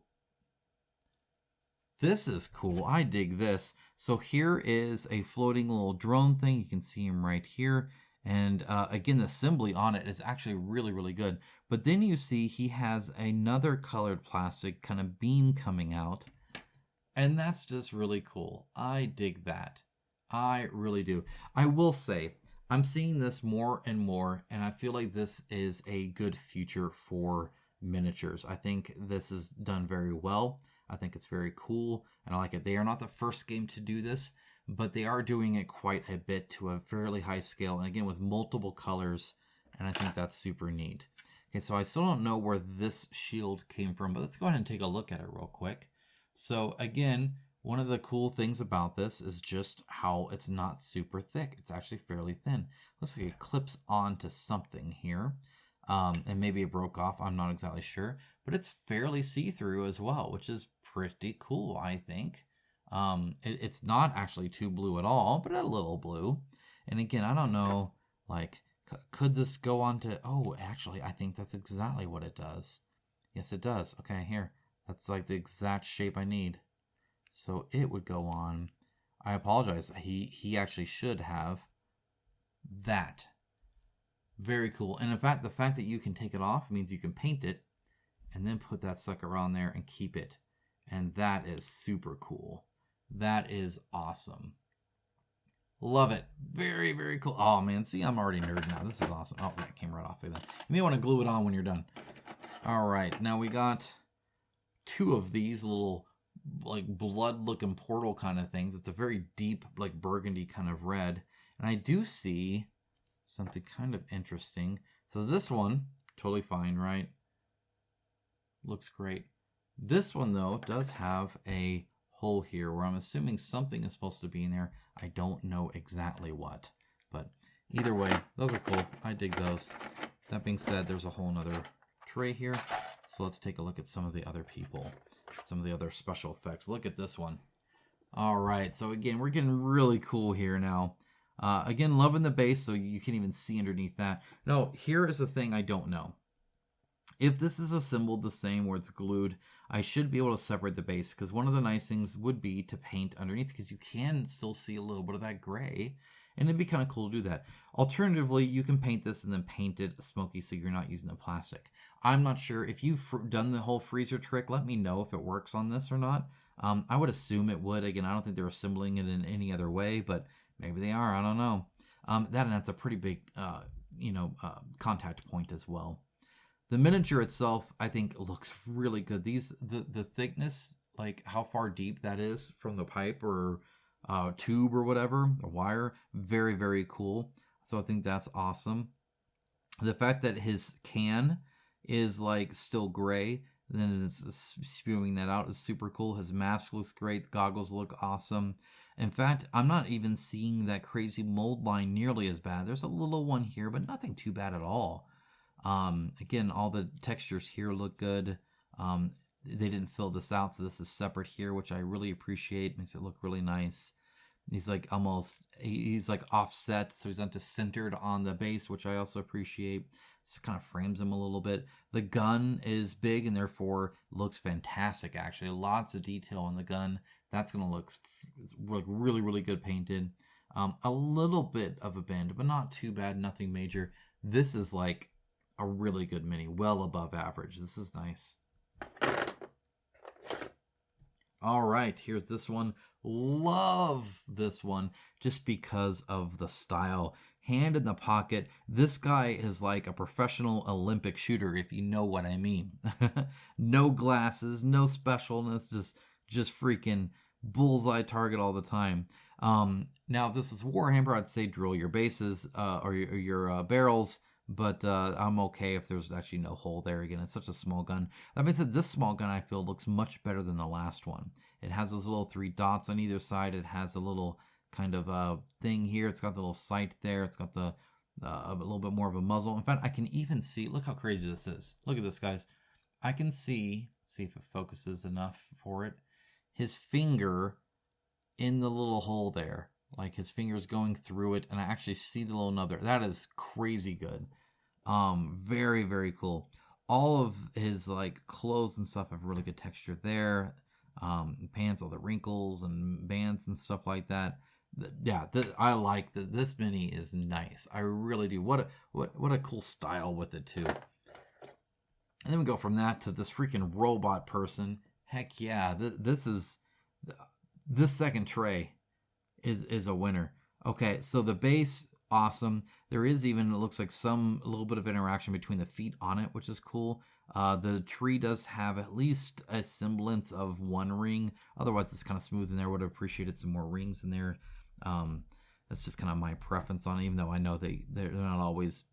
This is cool. I dig this. So here is a floating little drone thing. You can see him right here. And again, the assembly on it is actually really, really good. But then you see he has another colored plastic kind of beam coming out. And that's just really cool. I dig that. I really do. I will say, I'm seeing this more and more, and I feel like this is a good future for miniatures. I think this is done very well. I think it's very cool, and I like it. They are not the first game to do this, but they are doing it quite a bit to a fairly high scale, and again with multiple colors, and I think that's super neat. Okay, so I still don't know where this shield came from, but let's go ahead and take a look at it real quick. So again, one of the cool things about this is just how it's not super thick. It's actually fairly thin. Looks like it clips onto something here. And maybe it broke off, I'm not exactly sure. But it's fairly see-through as well, which is pretty cool, I think. It's not actually too blue at all, but a little blue. And again, I don't know, like, could this go on to... Oh, actually, I think that's exactly what it does. Yes, it does. Okay, here. That's like the exact shape I need. So it would go on. I apologize. He actually should have that. Very cool. And in fact, the fact that you can take it off means you can paint it and then put that sucker on there and keep it. And that is super cool. That is awesome. Love it. Very, very cool. Oh, man. See, I'm already nerding out. This is awesome. Oh, that came right off of that. You may want to glue it on when you're done. All right. Now we got 2 of these little, like, blood-looking portal kind of things. It's a very deep, like, burgundy kind of red. And I do see something kind of interesting. So this one, totally fine, right? Looks great. This one, though, does have a hole here where I'm assuming something is supposed to be in there. I don't know exactly what, but either way, those are cool. I dig those. That being said, there's a whole nother tray here. So let's take a look at some of the other people, some of the other special effects. Look at this one. All right, so again, we're getting really cool here now. Again, loving the base, so you can even see underneath that. Now, here is the thing I don't know. If this is assembled the same where it's glued, I should be able to separate the base, because one of the nice things would be to paint underneath, because you can still see a little bit of that gray, and it'd be kind of cool to do that. Alternatively, you can paint this and then paint it smoky so you're not using the plastic. I'm not sure. If you've done the whole freezer trick, let me know if it works on this or not. I would assume it would. Again, I don't think they're assembling it in any other way, but maybe they are. I don't know. That's a pretty big, contact point as well. The miniature itself, I think, looks really good. The thickness, like how far deep that is from the pipe or tube or whatever, or wire, very, very cool. So I think that's awesome. The fact that his can is like still gray, and then it's spewing that out is super cool. His mask looks great. The goggles look awesome. In fact, I'm not even seeing that crazy mold line nearly as bad. There's a little one here, but nothing too bad at all. Again, all the textures here look good. They didn't fill this out, so this is separate here, which I really appreciate. Makes it look really nice. He's like he's like offset, so he's centered on the base, which I also appreciate. This kind of frames him a little bit. The gun is big and therefore looks fantastic, actually. Lots of detail on the gun. That's going to look really, really good painted. A little bit of a bend, but not too bad, nothing major. This is like a really good mini, well above average. This is nice. All right, here's this one. Love this one just because of the style. Hand in the pocket. This guy is like a professional Olympic shooter, if you know what I mean. No glasses, no specialness, just freaking bullseye target all the time. Now, if this is Warhammer, I'd say drill your bases or your barrels. But I'm okay if there's actually no hole there. Again, it's such a small gun. That means that this small gun, I feel, looks much better than the last one. It has those little 3 dots on either side. It has a little kind of thing here. It's got the little sight there. It's got a little bit more of a muzzle. In fact, I can even see, look how crazy this is. Look at this, guys. I can see if it focuses enough for it, his finger in the little hole there. Like his finger's going through it, and I actually see the little nub there. That is crazy good. Very, very cool. All of his like clothes and stuff have really good texture there. Pants, all the wrinkles and bands and stuff like that. I like that. This mini is nice. I really do. What a cool style with it too. And then we go from that to this freaking robot person. Heck yeah, this second tray is a winner. Okay, so the base, awesome. There is even, it looks like a little bit of interaction between the feet on it, which is cool. The tree does have at least a semblance of one ring. Otherwise, it's kind of smooth in there. Would have appreciated some more rings in there. That's just kind of my preference on it, even though I know they're not always,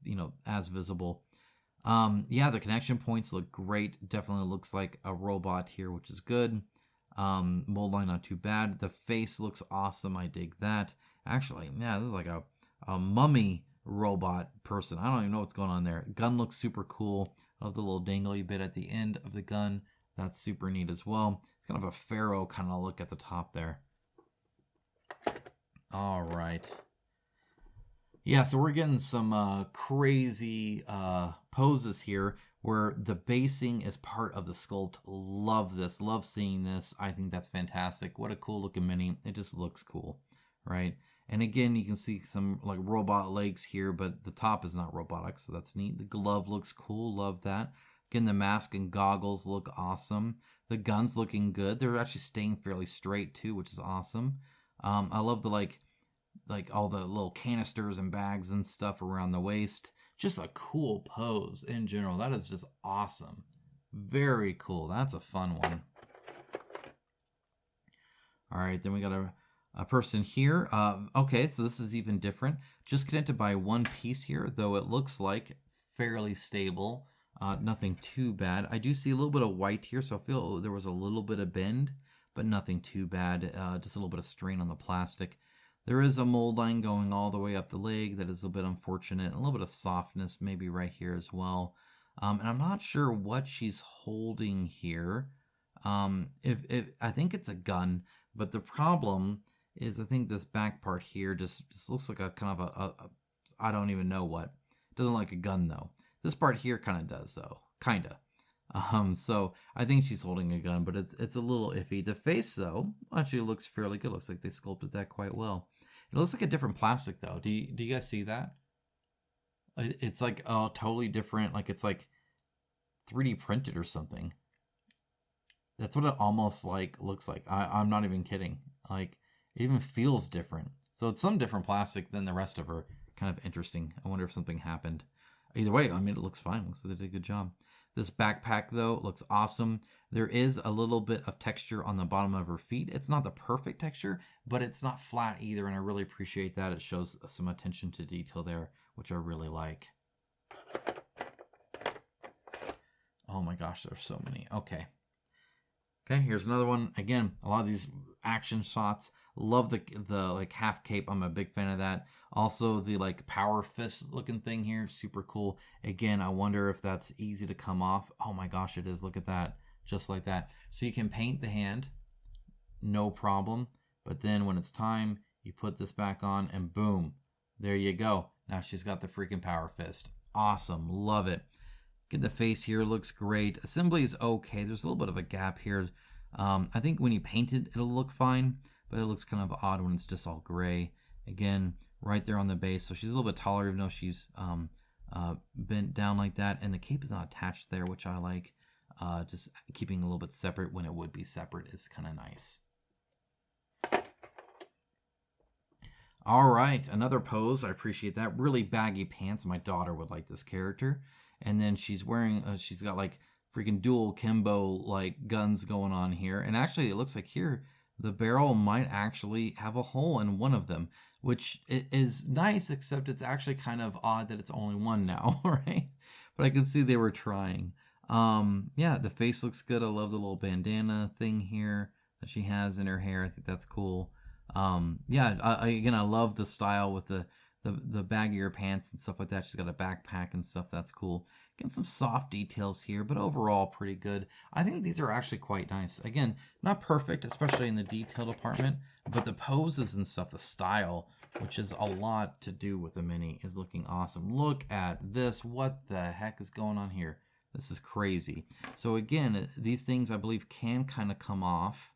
as visible. Yeah, the connection points look great. Definitely looks like a robot here, which is good. Mold line not too bad. The face looks awesome. I dig that. Actually, yeah, this is like a mummy robot person. I don't even know what's going on there. Gun looks super cool. I love the little dangly bit at the end of the gun. That's super neat as well. It's kind of a pharaoh kind of look at the top there. All right. Yeah, so we're getting some crazy poses here where the basing is part of the sculpt. Love this. Love seeing this. I think that's fantastic. What a cool looking mini. It just looks cool, right? And again, you can see some like robot legs here, but the top is not robotic, so that's neat. The glove looks cool. Love that. Again, the mask and goggles look awesome. The gun's looking good. They're actually staying fairly straight too, which is awesome. I love the like all the little canisters and bags and stuff around the waist. Just a cool pose in general. That is just awesome. Very cool. That's a fun one. All right, then we got a person here. Okay, so this is even different. Just connected by one piece here, though it looks like fairly stable. Nothing too bad. I do see a little bit of white here, so I feel there was a little bit of bend, but nothing too bad. Just a little bit of strain on the plastic. There is a mold line going all the way up the leg. That is a bit unfortunate. A little bit of softness maybe right here as well. And I'm not sure what she's holding here. If I think it's a gun, but the problem is I think this back part here just looks like a kind of a I don't even know what. It doesn't look like a gun though. This part here kind of does though. Kinda. So I think she's holding a gun, but it's a little iffy. The face though actually looks fairly good. Looks like they sculpted that quite well. It looks like a different plastic though. Do you guys see that? It's like totally different. Like it's like 3D printed or something. That's what it almost like looks like. I'm not even kidding. Like it even feels different. So it's some different plastic than the rest of her. Kind of interesting. I wonder if something happened. Either way, I mean, it looks fine. Looks like they did a good job. This backpack, though, looks awesome. There is a little bit of texture on the bottom of her feet. It's not the perfect texture, but it's not flat either, and I really appreciate that. It shows some attention to detail there, which I really like. Oh my gosh, there's so many. Okay. Okay, here's another one. Again, a lot of these action shots. Love the like half cape. I'm a big fan of that. Also the like power fist looking thing here, super cool. Again, I wonder if that's easy to come off. Oh my gosh, it is. Look at that. Just like that. So you can paint the hand, no problem. But then when it's time, you put this back on and boom, there you go. Now she's got the freaking power fist. Awesome. Love it. Get the face here, looks great. Assembly is okay. There's a little bit of a gap here. I think when you paint it, it'll look fine, but it looks kind of odd when it's just all gray. Again, right there on the base. So she's a little bit taller, even though she's bent down like that. And the cape is not attached there, which I like. Just keeping a little bit separate when it would be separate is kind of nice. All right, another pose. I appreciate that. Really baggy pants. My daughter would like this character. And then she's wearing, she's got like freaking dual Kimbo like guns going on here. And actually, it looks like here, the barrel might actually have a hole in one of them, which is nice, except it's actually kind of odd that it's only one now, right? But I can see they were trying. Yeah, the face looks good. I love the little bandana thing here that she has in her hair. I think that's cool. Yeah, again, I love the style with the baggier pants and stuff like that. She's got a backpack and stuff. That's cool. Getting some soft details here, but overall pretty good. I think these are actually quite nice. Again, not perfect, especially in the detail department, but the poses and stuff, the style, which is a lot to do with the mini, is looking awesome. Look at this. What the heck is going on here? This is crazy. So again, these things I believe can kind of come off.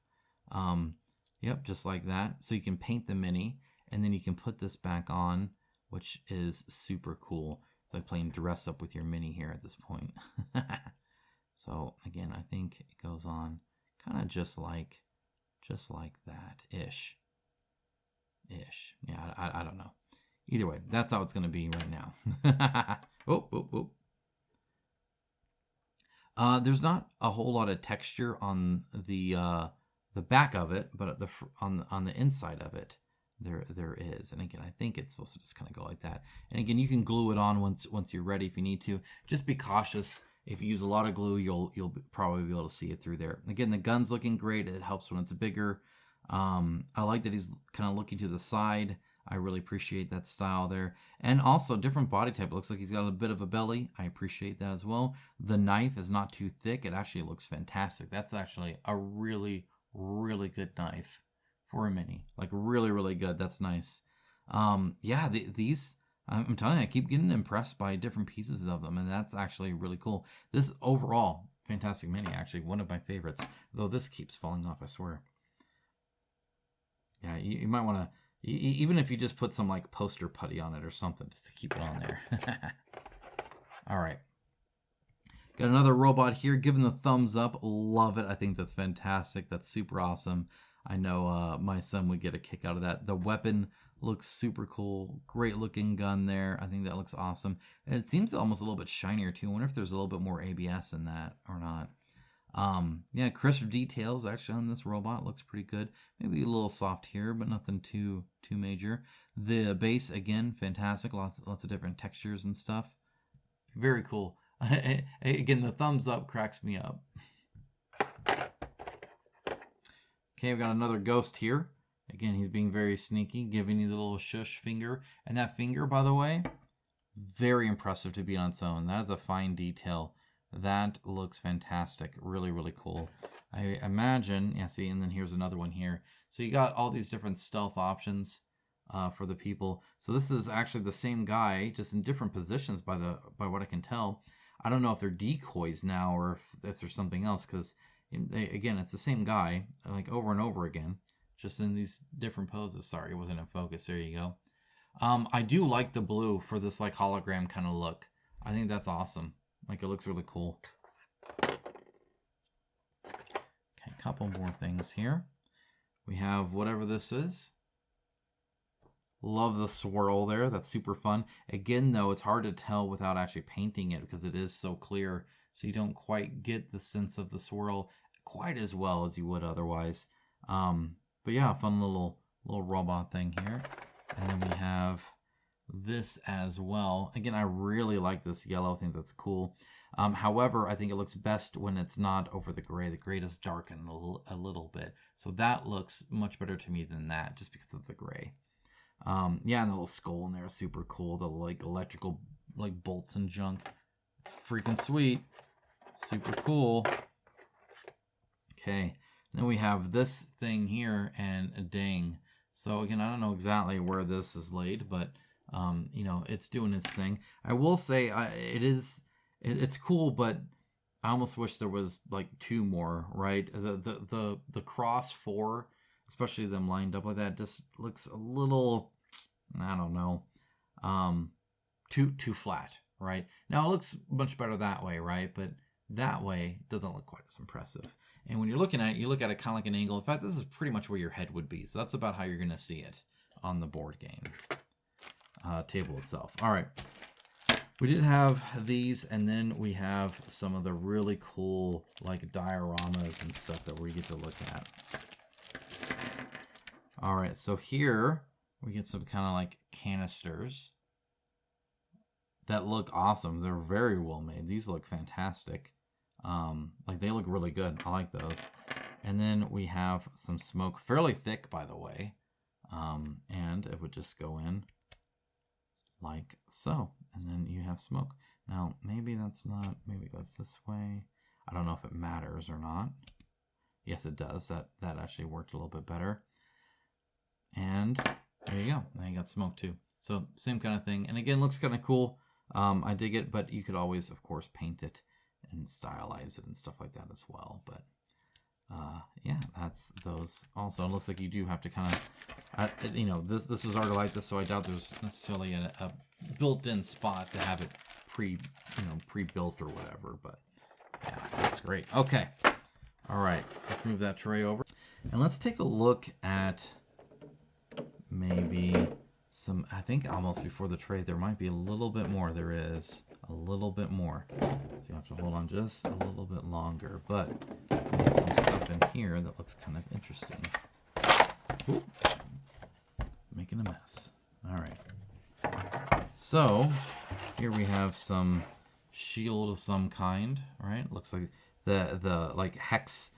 Yep, just like that. So you can paint the mini, and then you can put this back on, which is super cool. It's like playing dress up with your mini here at this point. So again, I think it goes on kind of just like that ish. Yeah, I don't know. Either way, that's how it's going to be right now. Oh. There's not a whole lot of texture on the back of it, but on the inside of it, there is. And again, I think it's supposed to just kind of go like that. And again, you can glue it on once you're ready if you need to. Just be cautious. If you use a lot of glue, you'll probably be able to see it through there. Again, the gun's looking great. It helps when it's bigger. I like that he's kind of looking to the side. I really appreciate that style there. And also different body type. It looks like he's got a bit of a belly. I appreciate that as well. The knife is not too thick. It actually looks fantastic. That's actually a really, really good knife for a mini. Like really, really good. That's nice. Yeah, these, I'm telling you, I keep getting impressed by different pieces of them. And that's actually really cool. This overall, fantastic mini, actually one of my favorites. Though this keeps falling off, I swear. Yeah, you might want to, even if you just put some like poster putty on it or something, just to keep it on there. All right. Got another robot here, giving the thumbs up. Love it. I think that's fantastic. That's super awesome. I know my son would get a kick out of that. The weapon looks super cool. Great looking gun there. I think that looks awesome. And it seems almost a little bit shinier too. I wonder if there's a little bit more ABS in that or not. Yeah, crisp details actually on this robot. Looks pretty good. Maybe a little soft here, but nothing too major. The base, again, fantastic. Lots of different textures and stuff. Very cool. Again, the thumbs up cracks me up. Okay, we've got another ghost here. Again, he's being very sneaky, giving you the little shush finger. And that finger, by the way, very impressive to be on its own. That is a fine detail. That looks fantastic. Really, really cool. I imagine, yeah, see, and then here's another one here. So you got all these different stealth options for the people. So this is actually the same guy, just in different positions by what I can tell. I don't know if they're decoys now or if there's something else, because, again, it's the same guy, like over and over again, just in these different poses. Sorry, it wasn't in focus. There you go. I do like the blue for this like hologram kind of look. I think that's awesome. Like, it looks really cool. Okay, a couple more things here. We have whatever this is. Love the swirl there. That's super fun. Again, though, it's hard to tell without actually painting it because it is so clear. So you don't quite get the sense of the swirl quite as well as you would otherwise. But yeah, fun little robot thing here. And then we have this as well. Again, I really like this yellow. I think that's cool. However, I think it looks best when it's not over the gray. The gray does darken a little bit. So that looks much better to me than that, just because of the gray. Yeah, and the little skull in there is super cool. The like electrical like bolts and junk. It's freaking sweet. Super cool. Okay. Then we have this thing here and a dang. So again, I don't know exactly where this is laid, but you know, it's doing its thing. I will say it's cool, but I almost wish there was like two more, right? The cross four, especially them lined up like that, just looks a little, I don't know, too flat, right? Now it looks much better that way, right? But that way doesn't look quite as impressive. And when you're looking at it, you look at it kind of like an angle. In fact, this is pretty much where your head would be. So that's about how you're going to see it on the board game table itself. All right. We did have these, and then we have some of the really cool like dioramas and stuff that we get to look at. All right, so here we get some kind of like canisters that look awesome. They're very well made. These look fantastic. Like they look really good. I like those. And then we have some smoke, fairly thick, by the way. And it would just go in like so. And then you have smoke. Now, maybe that's not, maybe it goes this way. I don't know if it matters or not. Yes, it does. That actually worked a little bit better. And there you go. Now you got smoke too. So same kind of thing. And again, looks kind of cool. I dig it, but you could always, of course, paint it and stylize it and stuff like that as well. But yeah, that's those. Also, it looks like you do have to kind of, you know, this was already like this, so I doubt there's necessarily a built-in spot to have it pre-built or whatever. But yeah, that's great. Okay, all right, let's move that tray over, and let's take a look at maybe some. I think almost before the tray, there might be a little bit more. There is a little bit more, so you have to hold on just a little bit longer. But we have some stuff in here that looks kind of interesting. Ooh. making a mess. All right. So here we have some shield of some kind, right? Looks like the like hex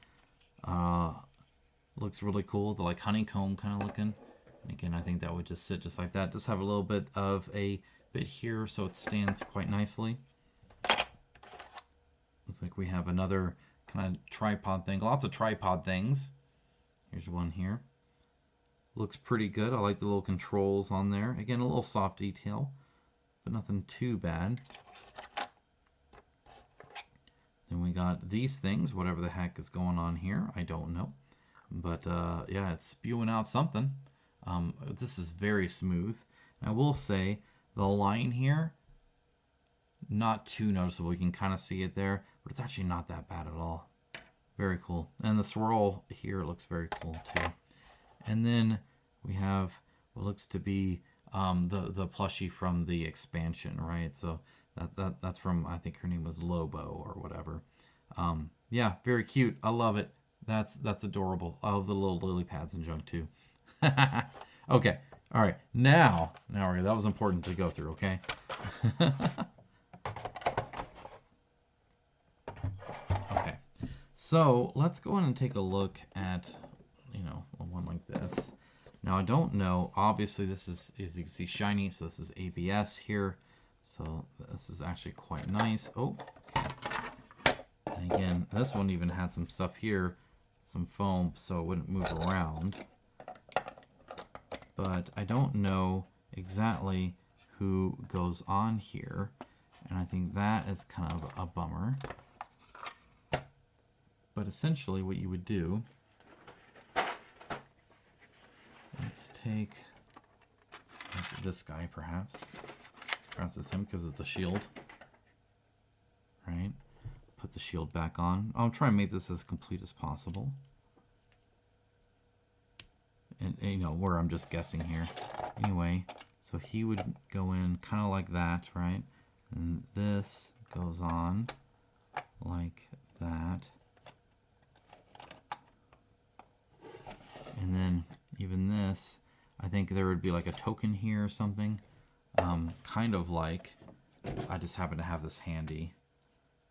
looks really cool. The like honeycomb kind of looking. And again, I think that would just sit just like that. Just have a little bit of a bit here so it stands quite nicely. Looks like we have another kind of tripod thing. Lots of tripod things. Here's one here. Looks pretty good. I like the little controls on there. Again, a little soft detail, but nothing too bad. Then we got these things, whatever the heck is going on here. I don't know. But yeah, it's spewing out something. This is very smooth. And I will say the line here, not too noticeable. You can kind of see it there, but it's actually not that bad at all. Very cool. And the swirl here looks very cool too. And then we have what looks to be the plushie from the expansion, right? So that's from, I think her name was Lobo or whatever. Yeah, very cute. I love it. That's adorable. I love the little lily pads and junk too. Okay. All right. Now that was important to go through, okay? Okay. So let's go in and take a look at, one like this. Now I don't know. Obviously, this is you can see shiny, so this is ABS here. So this is actually quite nice. Oh, okay. And again, this one even had some stuff here, some foam, so it wouldn't move around. But I don't know exactly who goes on here, and I think that is kind of a bummer. But essentially what you would do, let's take this guy perhaps. Perhaps it's him because of the shield. Right? Put the shield back on. I'll try and make this as complete as possible. And where I'm just guessing here. Anyway, so he would go in kind of like that, right? And this goes on like that. And then even this, I think there would be like a token here or something. Kind of like, I just happen to have this handy.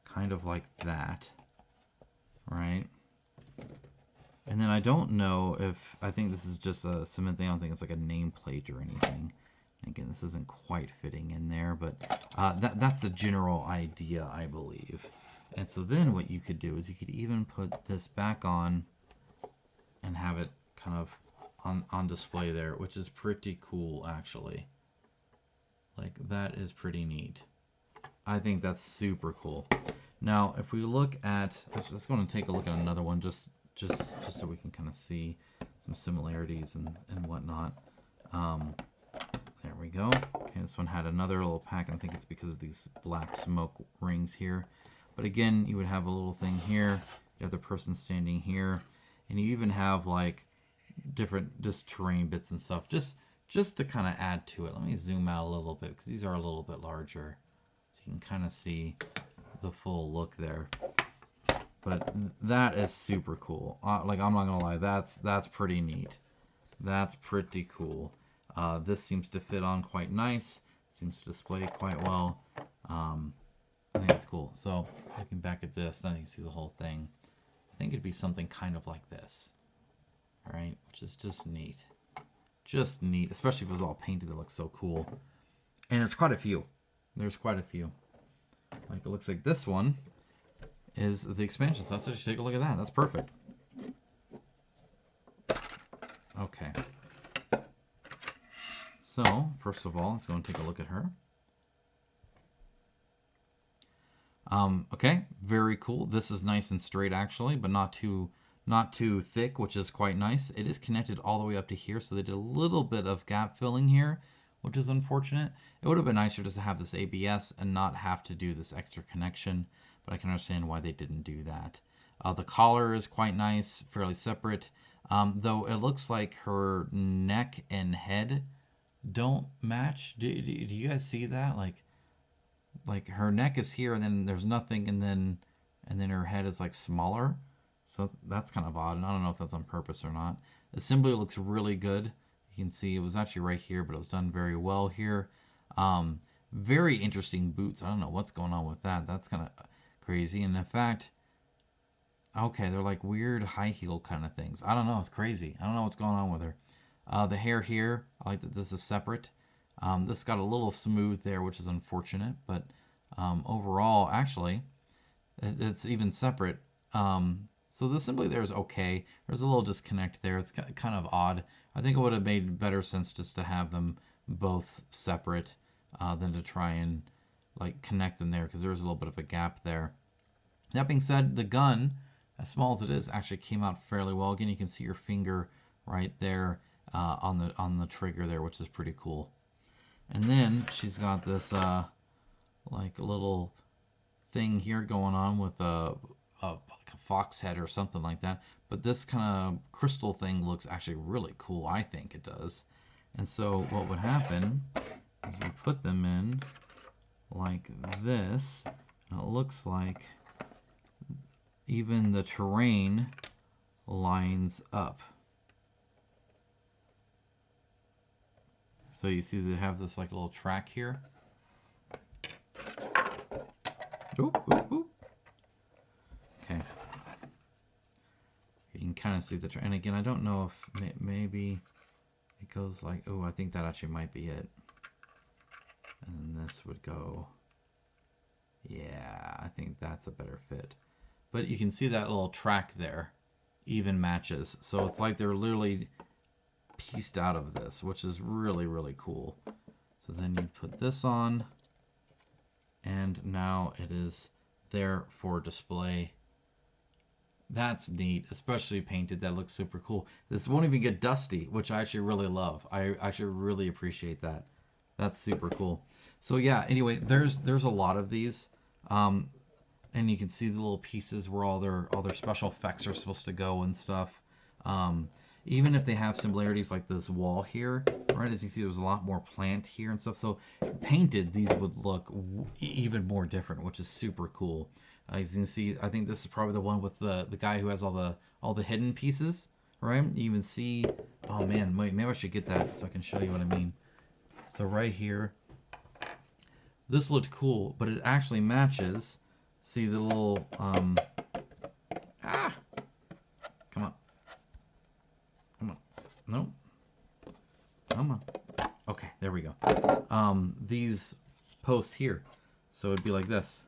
Kind of like that, right? And then I don't know if, I think this is just a cement thing. I don't think it's like a nameplate or anything. Again, this isn't quite fitting in there, but that's the general idea, I believe. And so then what you could do is you could even put this back on and have it kind of on display there, which is pretty cool, actually. Like, that is pretty neat. I think that's super cool. Now, if we look at, let's go and take a look at another one, just so we can kind of see some similarities and whatnot. There we go. Okay, this one had another little pack, and I think it's because of these black smoke rings here. But again, you would have a little thing here. You have the person standing here, and you even have like different just terrain bits and stuff, just to kind of add to it. Let me zoom out a little bit because these are a little bit larger, so you can kind of see the full look there. But that is super cool. Like, I'm not gonna lie, that's pretty neat. That's pretty cool. This seems to fit on quite nice. Seems to display quite well. I think it's cool. So looking back at this, now you can see the whole thing. I think it'd be something kind of like this. All right, which is just neat. Just neat, especially if it was all painted. It looks so cool. And there's quite a few. There's quite a few. Like, it looks like this one is the expansion stuff, so just take a look at that. That's perfect. Okay. So, first of all, let's go and take a look at her. Okay, very cool. This is nice and straight, actually, but not too thick, which is quite nice. It is connected all the way up to here, so they did a little bit of gap filling here, which is unfortunate. It would have been nicer just to have this ABS and not have to do this extra connection, but I can understand why they didn't do that. The collar is quite nice, fairly separate, though it looks like her neck and head don't match. Do you guys see that? Like her neck is here, and then there's nothing, and then her head is like smaller. So that's kind of odd, and I don't know if that's on purpose or not. Assembly looks really good. You You can see it was actually right here, but it was done very well here. Very interesting boots. I don't know what's going on with that. That's kind of crazy. And in fact, okay, they're like weird high heel kind of things. I don't know. It's crazy. I don't know what's going on with her. The hair here, I like that this is separate. This got a little smooth there, which is unfortunate. But overall, actually, it's even separate. So the assembly there is okay. There's a little disconnect there. It's kind of odd. I think it would have made better sense just to have them both separate than to try and like connect them there, because there was a little bit of a gap there. That being said, the gun, as small as it is, actually came out fairly well. Again, you can see your finger right there on the trigger there, which is pretty cool. And then she's got this like a little thing here going on with like a fox head or something like that. But this kind of crystal thing looks actually really cool. I think it does. And so what would happen is you put them in like this, and it looks like even the terrain lines up. So you see they have this like little track here. Oop, oop, oop. Okay. You can kind of see the track. And again, I don't know if maybe it goes like, oh, I think that actually might be it. And then this would go, yeah, I think that's a better fit. But you can see that little track there even matches. So it's like they're literally pieced out of this, which is really, really cool. So then you put this on, and now it is there for display. That's neat, especially painted. That looks super cool. This won't even get dusty, which I actually really love. I actually really appreciate that. That's super cool. So yeah, anyway, there's a lot of these. And you can see the little pieces where all their special effects are supposed to go and stuff. Even if they have similarities like this wall here, right? As you see, there's a lot more plant here and stuff. So painted, these would look even more different, which is super cool. As you can see, I think this is probably the one with the guy who has all the hidden pieces, right? You even see, oh man, maybe I should get that so I can show you what I mean. So right here, this looked cool, but it actually matches. See the little, come on. Come on. Nope. Come on. Okay, there we go. These posts here. So it'd be like this.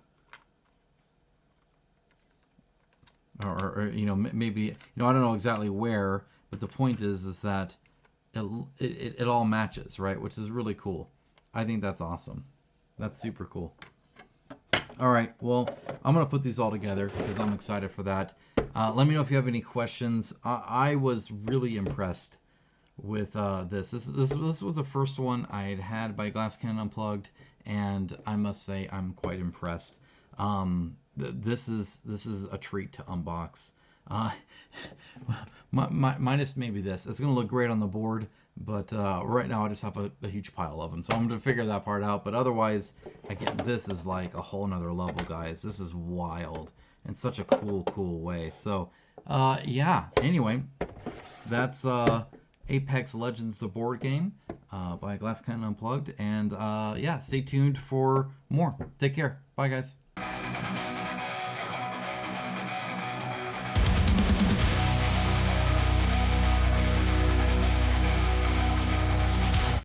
Or you know, maybe, you know, I don't know exactly where, but the point is that it all matches, right? Which is really cool. I think that's awesome. That's super cool. All right, well, I'm going to put these all together because I'm excited for that. Let me know if you have any questions. I was really impressed with this. This was the first one I had by Glass Cannon Unplugged, and I must say I'm quite impressed. This is a treat to unbox. Minus maybe this. It's going to look great on the board, but right now I just have a huge pile of them. So I'm going to figure that part out. But otherwise, again, this is like a whole nother level, guys. This is wild in such a cool way. So yeah, anyway, that's Apex Legends, the board game by Glass Cannon Unplugged. And yeah, stay tuned for more. Take care. Bye, guys.